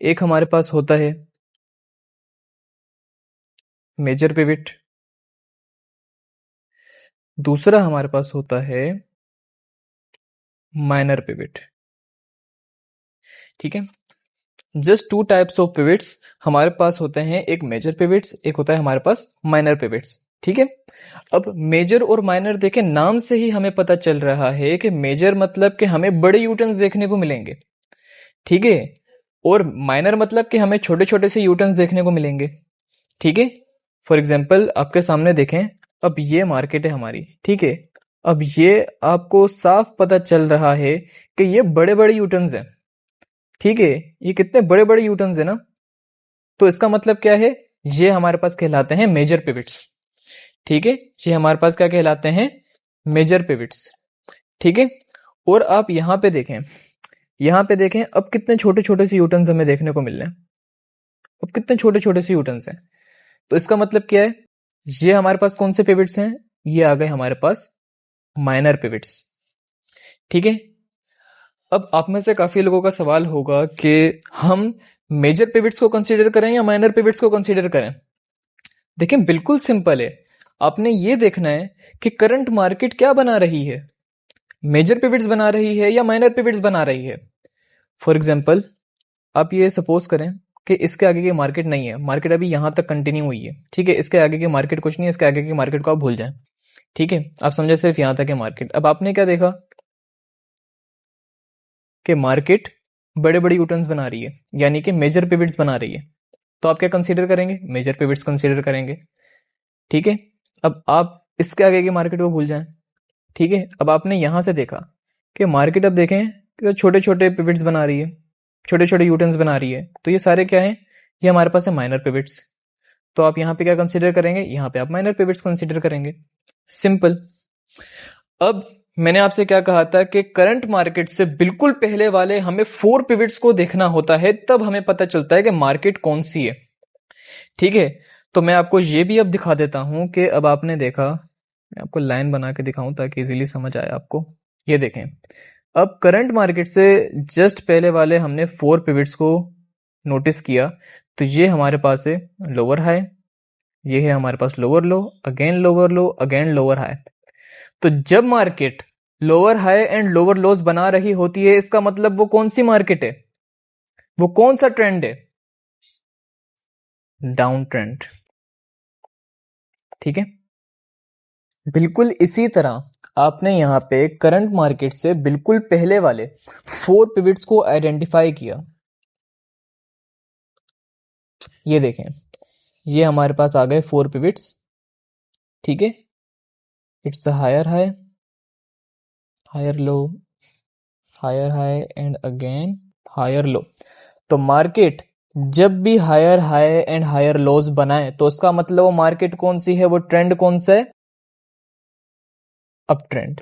एक हमारे पास होता है मेजर पिवट, दूसरा हमारे पास होता है माइनर पिवट। ठीक है, जस्ट 2 टाइप्स ऑफ पिवट्स हमारे पास होते हैं, एक मेजर पिवट्स, एक होता है हमारे पास माइनर पिवट्स। ठीक है, अब मेजर और माइनर देखें, नाम से ही हमें पता चल रहा है कि मेजर मतलब कि हमें बड़े यूटर्न्स देखने को मिलेंगे। ठीक है, और माइनर मतलब कि हमें छोटे छोटे से यूटर्न्स देखने को मिलेंगे। ठीक है, फॉर एग्जाम्पल आपके सामने देखें, अब ये मार्केट है हमारी। ठीक है, अब ये आपको साफ पता चल रहा है कि ये बड़े बड़े यूटर्न्स हैं। ठीक है, ये कितने बड़े बड़े यूटर्न्स है ना, तो इसका मतलब क्या है? ये हमारे पास कहलाते हैं मेजर पिवट्स। ठीक है, ये हमारे पास क्या कहलाते हैं? Major pivots. ठीक है, और आप यहां पे देखें अब कितने छोटे छोटे से यूटर्न्स हमें देखने को मिल रहे हैं, अब कितने छोटे छोटे से यूटर्न्स हैं, तो इसका मतलब क्या है? ये हमारे पास कौन से पिवट्स हैं? ये आ गए हमारे पास माइनर पिवट्स। ठीक है, अब आप में से काफी लोगों का सवाल होगा कि हम मेजर पिवट्स को कंसीडर करें या माइनर पिवट्स को कंसीडर करें। देखिए बिल्कुल सिंपल है, आपने ये देखना है कि करंट मार्केट क्या बना रही है, मेजर पिवट्स बना रही है या माइनर पिवट्स बना रही है। फॉर एग्जांपल आप ये सपोज करें कि इसके आगे की मार्केट नहीं है, मार्केट अभी यहां तक कंटिन्यू हुई है। ठीक है, इसके आगे की मार्केट कुछ नहीं है, इसके आगे की मार्केट को आप भूल जाएं। ठीक है, आप समझे सिर्फ यहां तक है मार्केट। अब आपने क्या देखा कि मार्केट बड़े बड़े यूटर्न्स बना रही है, यानी कि मेजर पिवट्स बना रही है, तो आप क्या कंसीडर करेंगे? मेजर पिवट्स कंसीडर करेंगे। ठीक है, अब आप इसके आगे की मार्केट को भूल जाएं। ठीक है, अब आपने यहां से देखा कि मार्केट अब देखें कि छोटे छोटे पिवट्स बना रही है, छोटे छोटे यूटर्न्स बना रही है, तो ये सारे क्या हैं? ये हमारे पास है माइनर पिवट्स। तो आप यहां पे क्या कंसीडर करेंगे? यहां पे आप माइनर पिवट्स कंसीडर करेंगे। सिंपल। अब मैंने आपसे क्या कहा था कि करंट मार्केट से बिल्कुल पहले वाले हमें 4 पिवट्स को देखना होता है, तब हमें पता चलता है कि मार्केट कौन सी है। ठीक है, तो मैं आपको ये भी अब दिखा देता हूं कि अब आपने देखा, मैं आपको लाइन बना के दिखाऊं ताकि इजीली समझ आए आपको। ये देखें, अब करंट मार्केट से जस्ट पहले वाले हमने 4 पिवट्स को नोटिस किया, तो ये हमारे पास है लोअर हाई, ये है हमारे पास lower low, again lower low, again lower high. तो जब market lower high and lower lows बना रही होती है, इसका मतलब वो कौन सी मार्केट है, वो कौन सा ट्रेंड है, डाउन ट्रेंड। ठीक है, बिल्कुल इसी तरह आपने यहां पे करंट मार्केट से बिल्कुल पहले वाले 4 पिवट्स को आइडेंटिफाई किया। ये देखें, ये हमारे पास आ गए 4 पिवट्स। ठीक है, it's higher high, higher low, higher high and again higher low. तो मार्केट जब भी higher high and higher lows बनाए तो उसका मतलब वो मार्केट कौन सी है, वो ट्रेंड कौन सा है, अप ट्रेंड।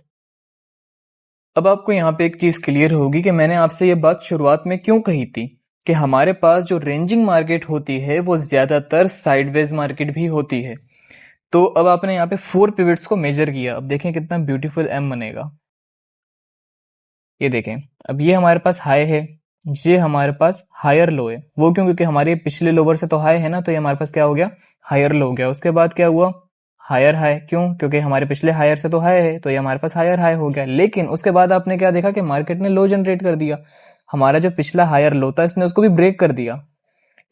अब आपको यहां पे एक चीज क्लियर होगी कि मैंने आपसे ये बात शुरुआत में क्यों कही थी कि हमारे पास जो रेंजिंग मार्केट होती है वो ज्यादातर साइडवेज मार्केट भी होती है। तो अब आपने यहाँ पे 4 पिवट्स को मेजर किया, अब देखें कितना ब्यूटीफुल एम बनेगा। ये देखें, अब ये हमारे पास हाई है, ये हमारे पास हायर लो है, वो क्यों, क्योंकि हमारे पिछले लोअर से तो हाई है ना, तो ये हमारे पास क्या हो गया, हायर लो हो गया। उसके बाद क्या हुआ, हायर हाई, क्यों, क्योंकि हमारे पिछले हायर से तो हाई है, तो ये हमारे पास हायर हाई हो गया। लेकिन उसके बाद आपने क्या देखा कि मार्केट ने लो जनरेट कर दिया, हमारा जो पिछला हायर लो था इसने उसको भी ब्रेक कर दिया,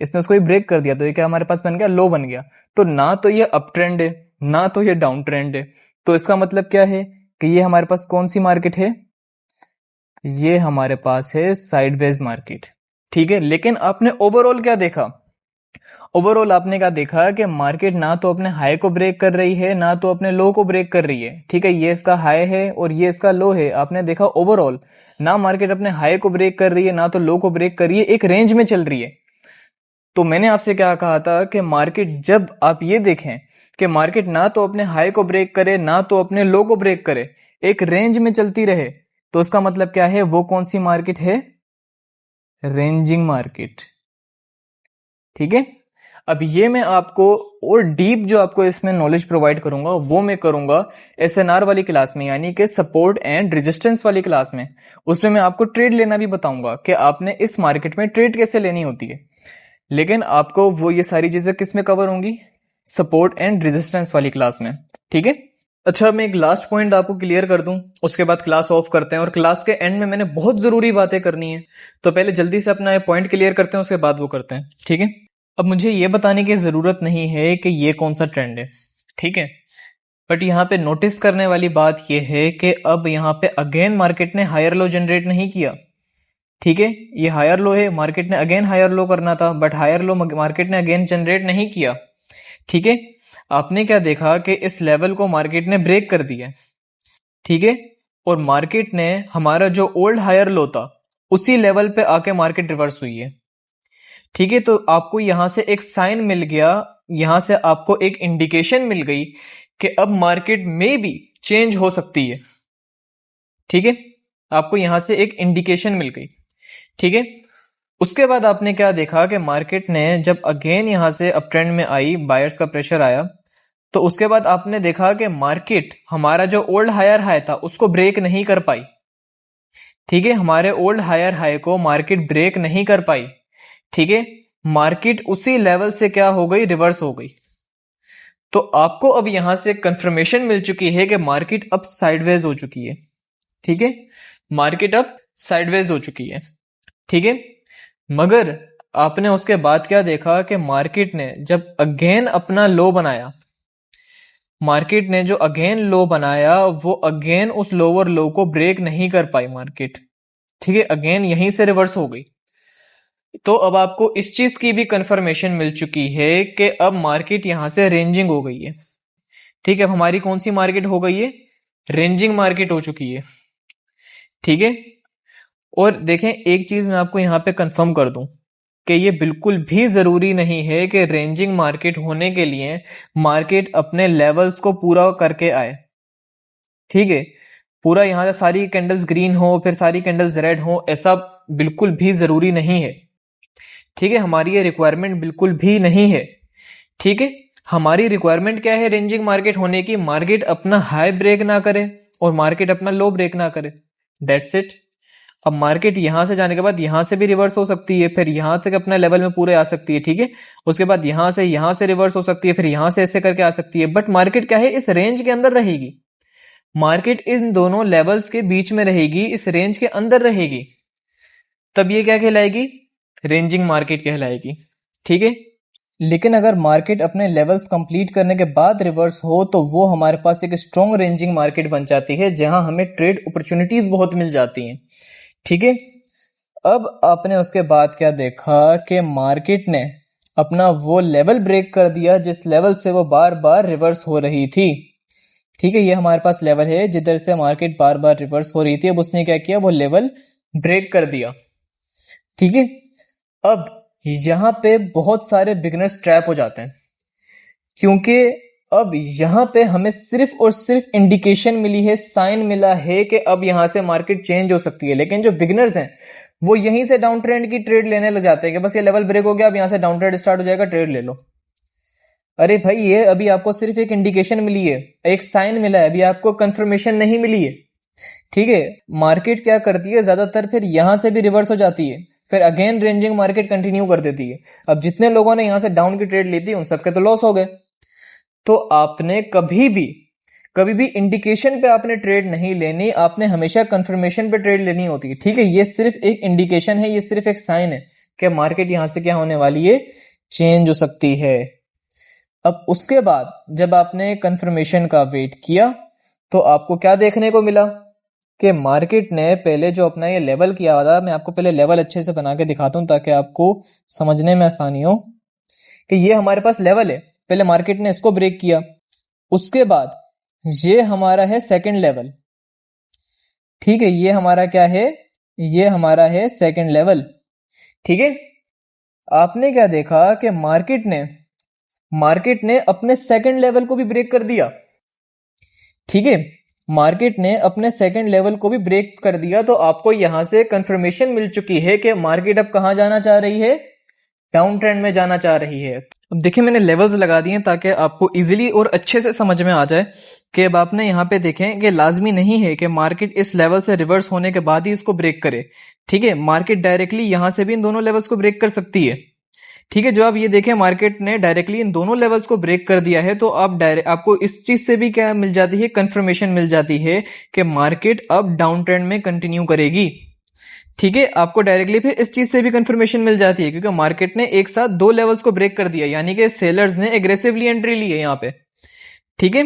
इसने उसको भी ब्रेक कर दिया, तो ये क्या हमारे पास बन गया, लो बन गया। तो ना तो ये अप ट्रेंड है, ना तो ये डाउन ट्रेंड है। तो इसका मतलब क्या है कि ये हमारे पास कौन सी मार्केट है, ये हमारे पास है साइडवेज मार्केट। ठीक है, लेकिन आपने ओवरऑल क्या देखा, ओवरऑल आपने क्या देखा कि मार्केट ना तो अपने हाई को ब्रेक कर रही है, ना तो अपने लो को ब्रेक कर रही है। ठीक है, ये इसका हाई है और ये इसका लो है। आपने देखा ओवरऑल ना मार्केट अपने हाई को ब्रेक कर रही है, ना तो लो को ब्रेक कर रही है, एक रेंज में चल रही है। तो मैंने आपसे क्या कहा था कि मार्केट, जब आप ये देखें कि मार्केट ना तो अपने हाई को ब्रेक करे, ना तो अपने लो को ब्रेक करे, एक रेंज में चलती रहे, तो उसका मतलब क्या है, वो कौन सी मार्केट है, रेंजिंग मार्केट। ठीक है, अब ये मैं आपको और डीप जो आपको इसमें नॉलेज प्रोवाइड करूंगा वो मैं करूंगा एसएनआर वाली क्लास में, यानी कि सपोर्ट एंड रेजिस्टेंस वाली क्लास में। उसमें मैं आपको ट्रेड लेना भी बताऊंगा कि आपने इस मार्केट में ट्रेड कैसे लेनी होती है। लेकिन आपको वो ये सारी चीजें किस में कवर होंगी, सपोर्ट एंड रेजिस्टेंस वाली क्लास में। ठीक है, अच्छा मैं एक लास्ट पॉइंट आपको क्लियर कर दूं, उसके बाद क्लास ऑफ करते हैं, और क्लास के एंड में मैंने बहुत जरूरी बातें करनी है, तो पहले जल्दी से अपना पॉइंट क्लियर करते हैं, उसके बाद वो करते हैं। ठीक है, अब मुझे ये बताने की जरूरत नहीं है कि ये कौन सा ट्रेंड है, ठीक है, बट यहाँ पे नोटिस करने वाली बात ये है कि अब यहाँ पे अगेन मार्केट ने हायर लो जनरेट नहीं किया। ठीक है, ये हायर लो है, मार्केट ने अगेन हायर लो करना था, बट हायर लो मार्केट ने अगेन जनरेट नहीं किया। ठीक है, आपने क्या देखा कि इस लेवल को मार्केट ने ब्रेक कर दिया। ठीक है, और मार्केट ने हमारा जो ओल्ड हायर लो था उसी लेवल पे आके मार्केट रिवर्स हुई है। ठीक है, तो आपको यहां से एक साइन मिल गया, यहां से आपको एक इंडिकेशन मिल गई कि अब मार्केट में भी चेंज हो सकती है। ठीक है, आपको यहां से एक इंडिकेशन मिल गई। ठीक है, उसके बाद आपने क्या देखा कि मार्केट ने जब अगेन यहां से अप ट्रेंड में आई, बायर्स का प्रेशर आया, तो उसके बाद आपने देखा कि मार्केट हमारा जो ओल्ड हायर हाई था उसको ब्रेक नहीं कर पाई। ठीक है, हमारे ओल्ड हायर हाई को मार्केट ब्रेक नहीं कर पाई। ठीक है, मार्केट उसी लेवल से क्या हो गई, रिवर्स हो गई। तो आपको अब यहां से कंफर्मेशन मिल चुकी है कि मार्केट अब साइडवेज हो चुकी है। ठीक है, मार्केट अब साइडवेज हो चुकी है। ठीक है, मगर आपने उसके बाद क्या देखा कि मार्केट ने जब अगेन अपना लो बनाया, मार्केट ने जो अगेन लो बनाया वो अगेन उस लोअर लो को ब्रेक नहीं कर पाई मार्केट। ठीक है, अगेन यहीं से रिवर्स हो गई। तो अब आपको इस चीज की भी कंफर्मेशन मिल चुकी है कि अब मार्केट यहां से रेंजिंग हो गई है। ठीक है, अब हमारी कौन सी मार्केट हो गई है, रेंजिंग मार्केट हो चुकी है। ठीक है, और देखें एक चीज मैं आपको यहां पे कंफर्म कर दूं कि ये बिल्कुल भी जरूरी नहीं है कि रेंजिंग मार्केट होने के लिए मार्केट अपने लेवल्स को पूरा करके आए। ठीक है, पूरा यहाँ से सारी कैंडल्स ग्रीन हो फिर सारी कैंडल्स रेड हो, ऐसा बिल्कुल भी जरूरी नहीं है। ठीक है, हमारी ये रिक्वायरमेंट बिल्कुल भी नहीं है। ठीक है, हमारी रिक्वायरमेंट क्या है रेंजिंग मार्केट होने की? मार्केट अपना हाई ब्रेक ना करे और मार्केट अपना लो ब्रेक ना करे, दैट्स इट। अब मार्केट यहां से जाने के बाद यहां से भी रिवर्स हो सकती है, फिर यहां तक अपना लेवल में पूरे आ सकती है। ठीक है, उसके बाद यहां से रिवर्स हो सकती है, फिर यहां से ऐसे करके आ सकती है। बट मार्केट क्या है, इस रेंज के अंदर रहेगी। मार्केट इन दोनों लेवल्स के बीच में रहेगी, इस रेंज के अंदर रहेगी, तब ये क्या कहलाएगी? रेंजिंग मार्केट कहलाएगी। ठीक है, लेकिन अगर मार्केट अपने लेवल्स कंप्लीट करने के बाद रिवर्स हो तो वो हमारे पास एक स्ट्रॉन्ग रेंजिंग मार्केट बन जाती है, जहां हमें ट्रेड अपॉर्चुनिटीज बहुत मिल जाती हैं। ठीक है, अब आपने उसके बाद क्या देखा कि मार्केट ने अपना वो लेवल ब्रेक कर दिया जिस लेवल से वो बार बार रिवर्स हो रही थी। ठीक है, ये हमारे पास लेवल है जिधर से मार्केट बार बार रिवर्स हो रही थी। अब उसने क्या किया, वो लेवल ब्रेक कर दिया। ठीक है, अब यहां पे बहुत सारे बिगनर्स ट्रैप हो जाते हैं, क्योंकि अब यहां पे हमें सिर्फ और सिर्फ इंडिकेशन मिली है, साइन मिला है कि अब यहां से मार्केट चेंज हो सकती है। लेकिन जो बिगनर्स हैं वो यहीं से डाउन ट्रेंड की ट्रेड लेने लग जाते हैं कि बस ये लेवल ब्रेक हो गया, अब यहां से डाउन ट्रेंड स्टार्ट हो जाएगा, ट्रेड ले लो। अरे भाई, ये अभी आपको सिर्फ एक इंडिकेशन मिली है, एक साइन मिला है, अभी आपको कंफर्मेशन नहीं मिली है। ठीक है, मार्केट क्या करती है ज्यादातर, फिर यहां से भी रिवर्स हो जाती है, फिर अगेन रेंजिंग मार्केट कंटिन्यू कर देती है। अब जितने लोगों ने यहां से डाउन की ट्रेड ली थी उन सबके तो लॉस हो गए। तो आपने कभी भी इंडिकेशन पे आपने ट्रेड नहीं लेनी, आपने हमेशा कंफर्मेशन पे ट्रेड लेनी होती है। ठीक है, ये सिर्फ एक इंडिकेशन है, ये सिर्फ एक साइन है कि मार्केट यहां से क्या होने वाली है, चेंज हो सकती है। अब उसके बाद जब आपने कंफर्मेशन का वेट किया तो आपको क्या देखने को मिला कि मार्केट ने पहले जो अपना ये लेवल किया हुआ था, मैं आपको पहले लेवल अच्छे से बना के दिखाता हूं ताकि आपको समझने में आसानी हो कि ये हमारे पास लेवल है। पहले मार्केट ने इसको ब्रेक किया, उसके बाद ये हमारा है सेकंड लेवल। ठीक है, ये हमारा क्या है, ये हमारा है सेकंड लेवल। ठीक है, आपने क्या देखा कि मार्केट ने अपने सेकंड लेवल को भी ब्रेक कर दिया। ठीक है, मार्केट ने अपने सेकंड लेवल को भी ब्रेक कर दिया, तो आपको यहां से कंफर्मेशन मिल चुकी है कि मार्केट अब कहां जाना चाह रही है, डाउन ट्रेंड में जाना चाह रही है। अब देखिए, मैंने लेवल्स लगा दिए ताकि आपको इजीली और अच्छे से समझ में आ जाए कि अब आपने यहाँ पे देखें कि लाजमी नहीं है कि मार्केट इस लेवल से रिवर्स होने के बाद ही इसको ब्रेक करे। ठीक है, मार्केट डायरेक्टली यहां से भी इन दोनों लेवल्स को ब्रेक कर सकती है। ठीक है, जो आप ये देखें मार्केट ने डायरेक्टली इन दोनों लेवल्स को ब्रेक कर दिया है, तो आप आपको इस चीज से भी क्या मिल जाती है, कंफर्मेशन मिल जाती है कि मार्केट अब डाउन ट्रेंड में कंटिन्यू करेगी। ठीक है, आपको डायरेक्टली फिर इस चीज से भी कंफर्मेशन मिल जाती है क्योंकि मार्केट ने एक साथ दो लेवल्स को ब्रेक कर दिया, यानी कि सेलर्स ने एग्रेसिवली एंट्री ली है यहाँ पे। ठीक है,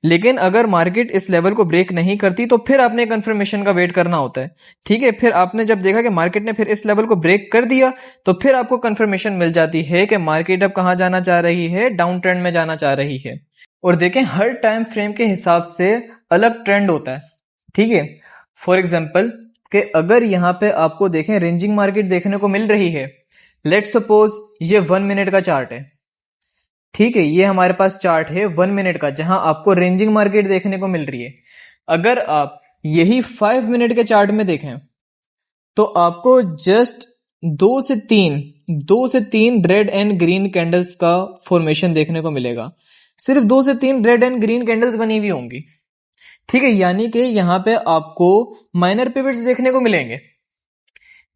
लेकिन अगर मार्केट इस लेवल को ब्रेक नहीं करती तो फिर आपने कंफर्मेशन का वेट करना होता है। ठीक है, फिर आपने जब देखा कि मार्केट ने फिर इस लेवल को ब्रेक कर दिया तो फिर आपको कंफर्मेशन मिल जाती है कि मार्केट अब कहां जाना चाह रही है, डाउन ट्रेंड में जाना चाह रही है। और देखें, हर टाइम फ्रेम के हिसाब से अलग ट्रेंड होता है। ठीक है, फॉर एग्जाम्पल कि अगर यहां पे आपको देखें रेंजिंग मार्केट देखने को मिल रही है, लेट सपोज ये 1 मिनट का चार्ट है। ठीक है, ये हमारे पास चार्ट है 1 मिनट का जहां आपको रेंजिंग मार्केट देखने को मिल रही है। अगर आप यही 5 मिनट के चार्ट में देखें तो आपको जस्ट 2 से तीन रेड एंड ग्रीन कैंडल्स का फॉर्मेशन देखने को मिलेगा। सिर्फ 2 से 3 रेड एंड ग्रीन कैंडल्स बनी हुई होंगी। ठीक है, यानी कि यहां पे आपको माइनर पिवट्स देखने को मिलेंगे।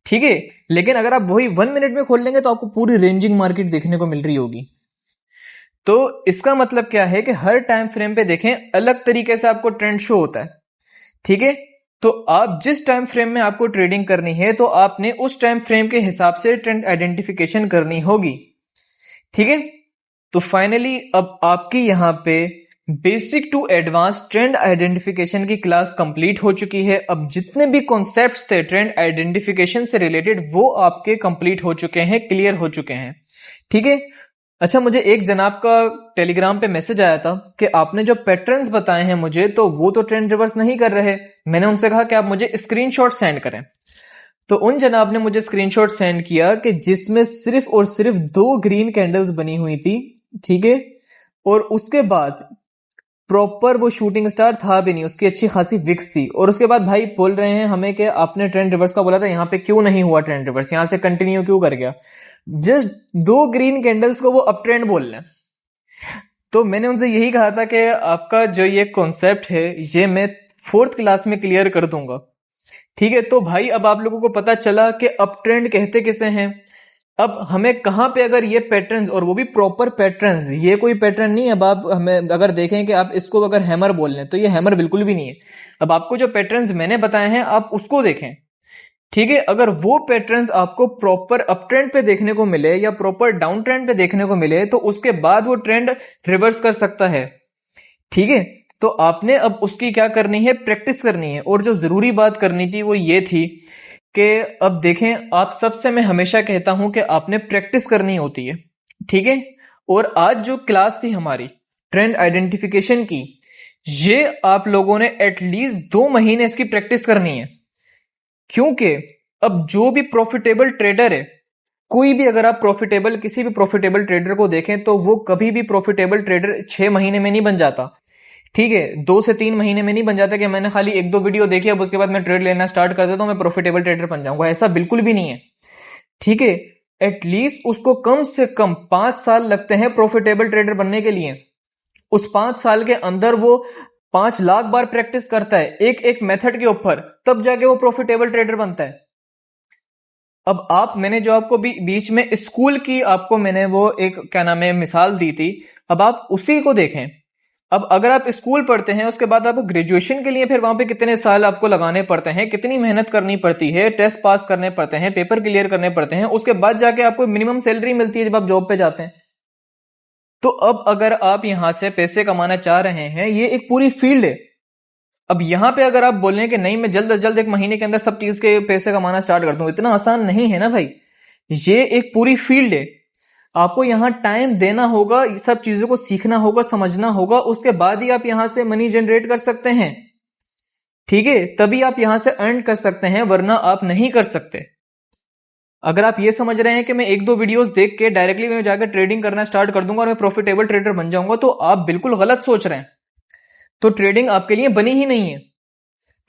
ठीक है, लेकिन अगर आप वही 1 मिनट में खोल लेंगे तो आपको पूरी रेंजिंग मार्केट देखने को मिल रही होगी। तो इसका मतलब क्या है कि हर टाइम फ्रेम पे देखें अलग तरीके से आपको ट्रेंड शो होता है। ठीक है, तो आप जिस टाइम फ्रेम में आपको ट्रेडिंग करनी है तो आपने उस टाइम फ्रेम के हिसाब से ट्रेंड आइडेंटिफिकेशन करनी होगी। ठीक है, तो फाइनली अब आपकी यहां पे basic to advance trend identification की क्लास कंप्लीट हो चुकी है। अब जितने भी कॉन्सेप्ट्स थे ट्रेंड आइडेंटिफिकेशन से रिलेटेड वो आपके कंप्लीट हो चुके हैं, क्लियर हो चुके हैं। ठीक है, अच्छा, मुझे एक जनाब का टेलीग्राम पे मैसेज आया था कि आपने जो पैटर्न्स बताए हैं मुझे तो वो तो ट्रेंड रिवर्स नहीं कर रहे। मैंने उनसे कहा कि आप मुझे स्क्रीनशॉट सेंड करें, तो उन जनाब ने मुझे स्क्रीनशॉट सेंड किया कि जिसमें सिर्फ और सिर्फ 2 ग्रीन कैंडल्स बनी हुई थी। ठीक है, और उसके बाद प्रॉपर वो शूटिंग स्टार था भी नहीं, उसकी अच्छी खासी विक्स थी। और उसके बाद भाई बोल रहे हैं हमें कि आपने ट्रेंड रिवर्स का बोला था, यहाँ पे क्यों नहीं हुआ ट्रेंड रिवर्स, यहाँ से कंटिन्यू क्यों कर गया। जस्ट 2 ग्रीन कैंडल्स को वो अप ट्रेंड बोल रहे हैं। तो मैंने उनसे यही कहा था कि आपका जो ये कॉन्सेप्ट है ये मैं 4th क्लास में क्लियर कर दूंगा, ठीक है। तो भाई अब आप लोगों को पता चला कि अप ट्रेंड कहते किसे हैं। अब हमें कहां पे अगर ये पैटर्न्स, और वो भी प्रॉपर पैटर्न्स, ये कोई पैटर्न नहीं है। अब आप हमें अगर देखें कि आप इसको अगर हैमर बोल लें तो ये हैमर बिल्कुल भी नहीं है। अब आपको जो पैटर्न्स मैंने बताए हैं आप उसको देखें, ठीक है। अगर वो पैटर्न्स आपको प्रॉपर अप ट्रेंड पे देखने को मिले या प्रॉपर डाउन ट्रेंड पे देखने को मिले तो उसके बाद वो ट्रेंड रिवर्स कर सकता है, ठीक है। तो आपने अब उसकी क्या करनी है, प्रैक्टिस करनी है। और जो जरूरी बात करनी थी वो ये थी कि अब देखें, आप सबसे मैं हमेशा कहता हूं कि आपने प्रैक्टिस करनी होती है, ठीक है। और आज जो क्लास थी हमारी ट्रेंड आइडेंटिफिकेशन की, ये आप लोगों ने एटलीस्ट 2 महीने इसकी प्रैक्टिस करनी है। क्योंकि अब जो भी प्रॉफिटेबल ट्रेडर है, कोई भी, अगर आप प्रॉफिटेबल किसी भी प्रॉफिटेबल ट्रेडर को देखें तो वो कभी भी प्रॉफिटेबल ट्रेडर 6 महीने में नहीं बन जाता, ठीक है। 2 से 3 महीने में नहीं बन जाता कि मैंने खाली 1-2 वीडियो देखी अब उसके बाद मैं ट्रेड लेना स्टार्ट कर देता हूं मैं प्रॉफिटेबल ट्रेडर बन जाऊंगा, ऐसा बिल्कुल भी नहीं है, ठीक है। एटलीस्ट उसको कम से कम 5 साल लगते हैं प्रॉफिटेबल ट्रेडर बनने के लिए। उस 5 साल के अंदर वो 5 लाख बार प्रैक्टिस करता है एक एक मेथड के ऊपर, तब जाके वो प्रॉफिटेबल ट्रेडर बनता है। अब आप, मैंने जो आपको बीच में स्कूल की आपको मैंने वो एक क्या नाम है मिसाल दी थी, अब आप उसी को देखें। अब अगर आप स्कूल पढ़ते हैं उसके बाद आपको ग्रेजुएशन के लिए फिर वहां पे कितने साल आपको लगाने पड़ते हैं, कितनी मेहनत करनी पड़ती है, टेस्ट पास करने पड़ते हैं, पेपर क्लियर करने पड़ते हैं, उसके बाद जाके आपको मिनिमम सैलरी मिलती है जब आप जॉब पे जाते हैं। तो अब अगर आप यहां से पैसे कमाना चाह रहे हैं, ये एक पूरी फील्ड है। अब यहां पे अगर आप बोलें कि नहीं मैं जल्द से जल्द 1 महीने के अंदर सब चीज के पैसे कमाना स्टार्ट कर दूं, इतना आसान नहीं है ना भाई। ये एक पूरी फील्ड है, आपको यहां टाइम देना होगा, ये सब चीजों को सीखना होगा, समझना होगा, उसके बाद ही आप यहां से मनी जनरेट कर सकते हैं, ठीक है। तभी आप यहां से अर्न कर सकते हैं, वरना आप नहीं कर सकते। अगर आप ये समझ रहे हैं कि मैं 1-2 वीडियोस देख के डायरेक्टली मैं जाकर ट्रेडिंग करना स्टार्ट कर दूंगा और मैं प्रॉफिटेबल ट्रेडर बन जाऊंगा, तो आप बिल्कुल गलत सोच रहे हैं। तो ट्रेडिंग आपके लिए बनी ही नहीं है,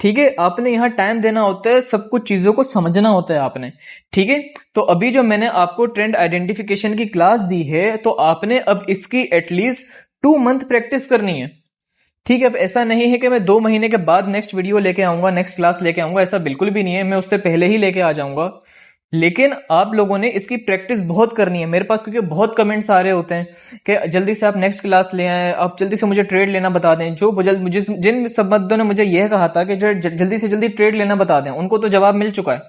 ठीक है। आपने यहां टाइम देना होता है, सब कुछ चीजों को समझना होता है आपने, ठीक है। तो अभी जो मैंने आपको ट्रेंड आइडेंटिफिकेशन की क्लास दी है, तो आपने अब इसकी एटलीस्ट 2 मंथ प्रैक्टिस करनी है, ठीक है। अब ऐसा नहीं है कि मैं 2 महीने के बाद नेक्स्ट वीडियो लेके आऊंगा, नेक्स्ट क्लास लेके आऊंगा, ऐसा बिल्कुल भी नहीं है, मैं उससे पहले ही लेके आ जाऊंगा। लेकिन आप लोगों ने इसकी प्रैक्टिस बहुत करनी है। मेरे पास क्योंकि बहुत कमेंट्स आ रहे होते हैं कि जल्दी से आप नेक्स्ट क्लास ले आए, आप जल्दी से मुझे ट्रेड लेना बता दें। जो मुझे जिन सब बंदों ने मुझे यह कहा था कि जो जल्दी से जल्दी ट्रेड लेना बता दें, उनको तो जवाब मिल चुका है।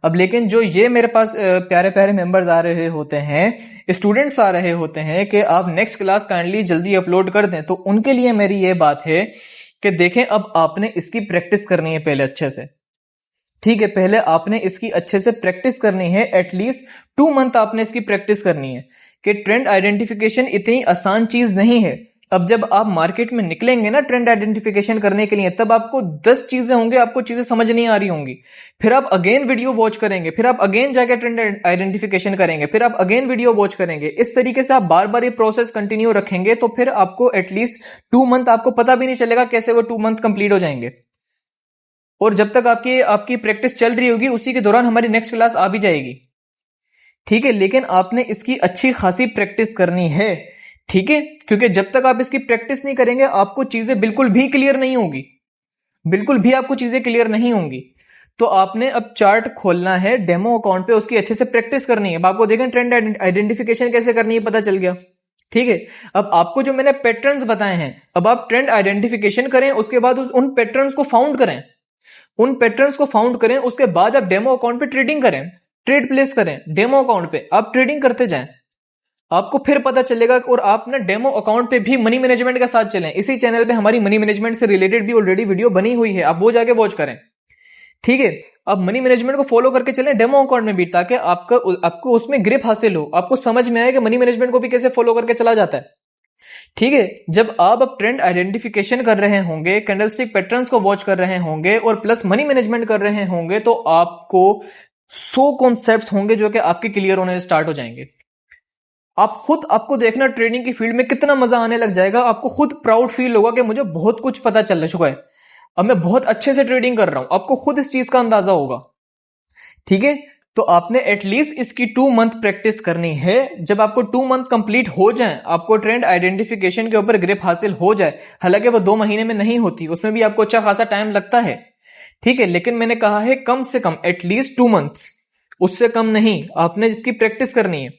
अब लेकिन जो ये मेरे पास प्यारे प्यारे मेंबर्स आ रहे होते हैं, स्टूडेंट्स आ रहे होते हैं कि आप नेक्स्ट क्लास काइंडली जल्दी अपलोड कर दें, तो उनके लिए मेरी ये बात है कि देखें, अब आपने इसकी प्रैक्टिस करनी है पहले अच्छे से, ठीक है। पहले आपने इसकी अच्छे से प्रैक्टिस करनी है, एटलीस्ट 2 मंथ आपने इसकी प्रैक्टिस करनी है कि ट्रेंड आइडेंटिफिकेशन इतनी आसान चीज नहीं है। अब जब आप मार्केट में निकलेंगे ना ट्रेंड आइडेंटिफिकेशन करने के लिए, तब आपको 10 चीजें होंगी, आपको चीजें समझ नहीं आ रही होंगी, फिर आप अगेन वीडियो वॉच करेंगे, फिर आप अगेन जाके ट्रेंड आइडेंटिफिकेशन करेंगे, फिर आप अगेन वीडियो वॉच करेंगे। इस तरीके से आप बार बार ये प्रोसेस कंटिन्यू रखेंगे, तो फिर आपको एटलीस्ट 2 मंथ, आपको पता भी नहीं चलेगा कैसे वो 2 मंथ कंप्लीट हो जाएंगे। और जब तक आपकी प्रैक्टिस चल रही होगी, उसी के दौरान हमारी नेक्स्ट क्लास आ भी जाएगी, ठीक है। लेकिन आपने इसकी अच्छी खासी प्रैक्टिस करनी है, ठीक है। क्योंकि जब तक आप इसकी प्रैक्टिस नहीं करेंगे, आपको चीजें बिल्कुल भी क्लियर नहीं होंगी, बिल्कुल भी आपको चीजें क्लियर नहीं होंगी। तो आपने अब चार्ट खोलना है डेमो अकाउंट पे, उसकी अच्छे से प्रैक्टिस करनी है। अब आपको देखें ट्रेंड आइडेंटिफिकेशन कैसे करनी है, पता चल गया, ठीक है। अब आपको जो मैंने पैटर्न्स बताए हैं, अब आप ट्रेंड आइडेंटिफिकेशन करें, उसके बाद उन पैटर्न्स को फाउंड करें, उन पैटर्न्स को फाउंड करें, उसके बाद आप डेमो अकाउंट पे ट्रेडिंग करें, ट्रेड प्लेस करें डेमो अकाउंट पे, आप ट्रेडिंग करते जाएं, आपको फिर पता चलेगा। और आप ना डेमो अकाउंट पे भी मनी मैनेजमेंट के साथ चलें। इसी चैनल पे हमारी मनी मैनेजमेंट से रिलेटेड भी ऑलरेडी वीडियो बनी हुई है, आप वो जाके वॉच करें, ठीक है। आप मनी मैनेजमेंट को फॉलो करके चलें डेमो अकाउंट में भी, ताकि आपको उसमें ग्रिप हासिल हो, आपको समझ में आए कि मनी मैनेजमेंट को भी कैसे फॉलो करके चला जाता है, ठीक है। जब आप अब ट्रेंड आइडेंटिफिकेशन कर रहे होंगे, कैंडलस्टिक पैटर्न्स को वॉच कर रहे होंगे और प्लस मनी मैनेजमेंट कर रहे होंगे, तो आपको 100 कॉन्सेप्ट्स होंगे जो कि आपके क्लियर होने स्टार्ट हो जाएंगे। आपको देखना ट्रेडिंग की फील्ड में कितना मजा आने लग जाएगा। आपको खुद प्राउड फील होगा कि मुझे बहुत कुछ पता चल चुका है, अब मैं बहुत अच्छे से ट्रेडिंग कर रहा हूं। आपको खुद इस चीज का अंदाजा होगा। ठीक है, तो आपने एटलीस्ट इसकी 2 मंथ प्रैक्टिस करनी है। जब आपको 2 मंथ कंप्लीट हो जाए, आपको ट्रेंड आइडेंटिफिकेशन के ऊपर ग्रिप हासिल हो जाए, हालांकि वो 2 महीने में नहीं होती, उसमें भी आपको अच्छा खासा टाइम लगता है। ठीक है, लेकिन मैंने कहा है कम से कम एटलीस्ट 2 मंथ्स, उससे कम नहीं। आपने इसकी प्रैक्टिस करनी है।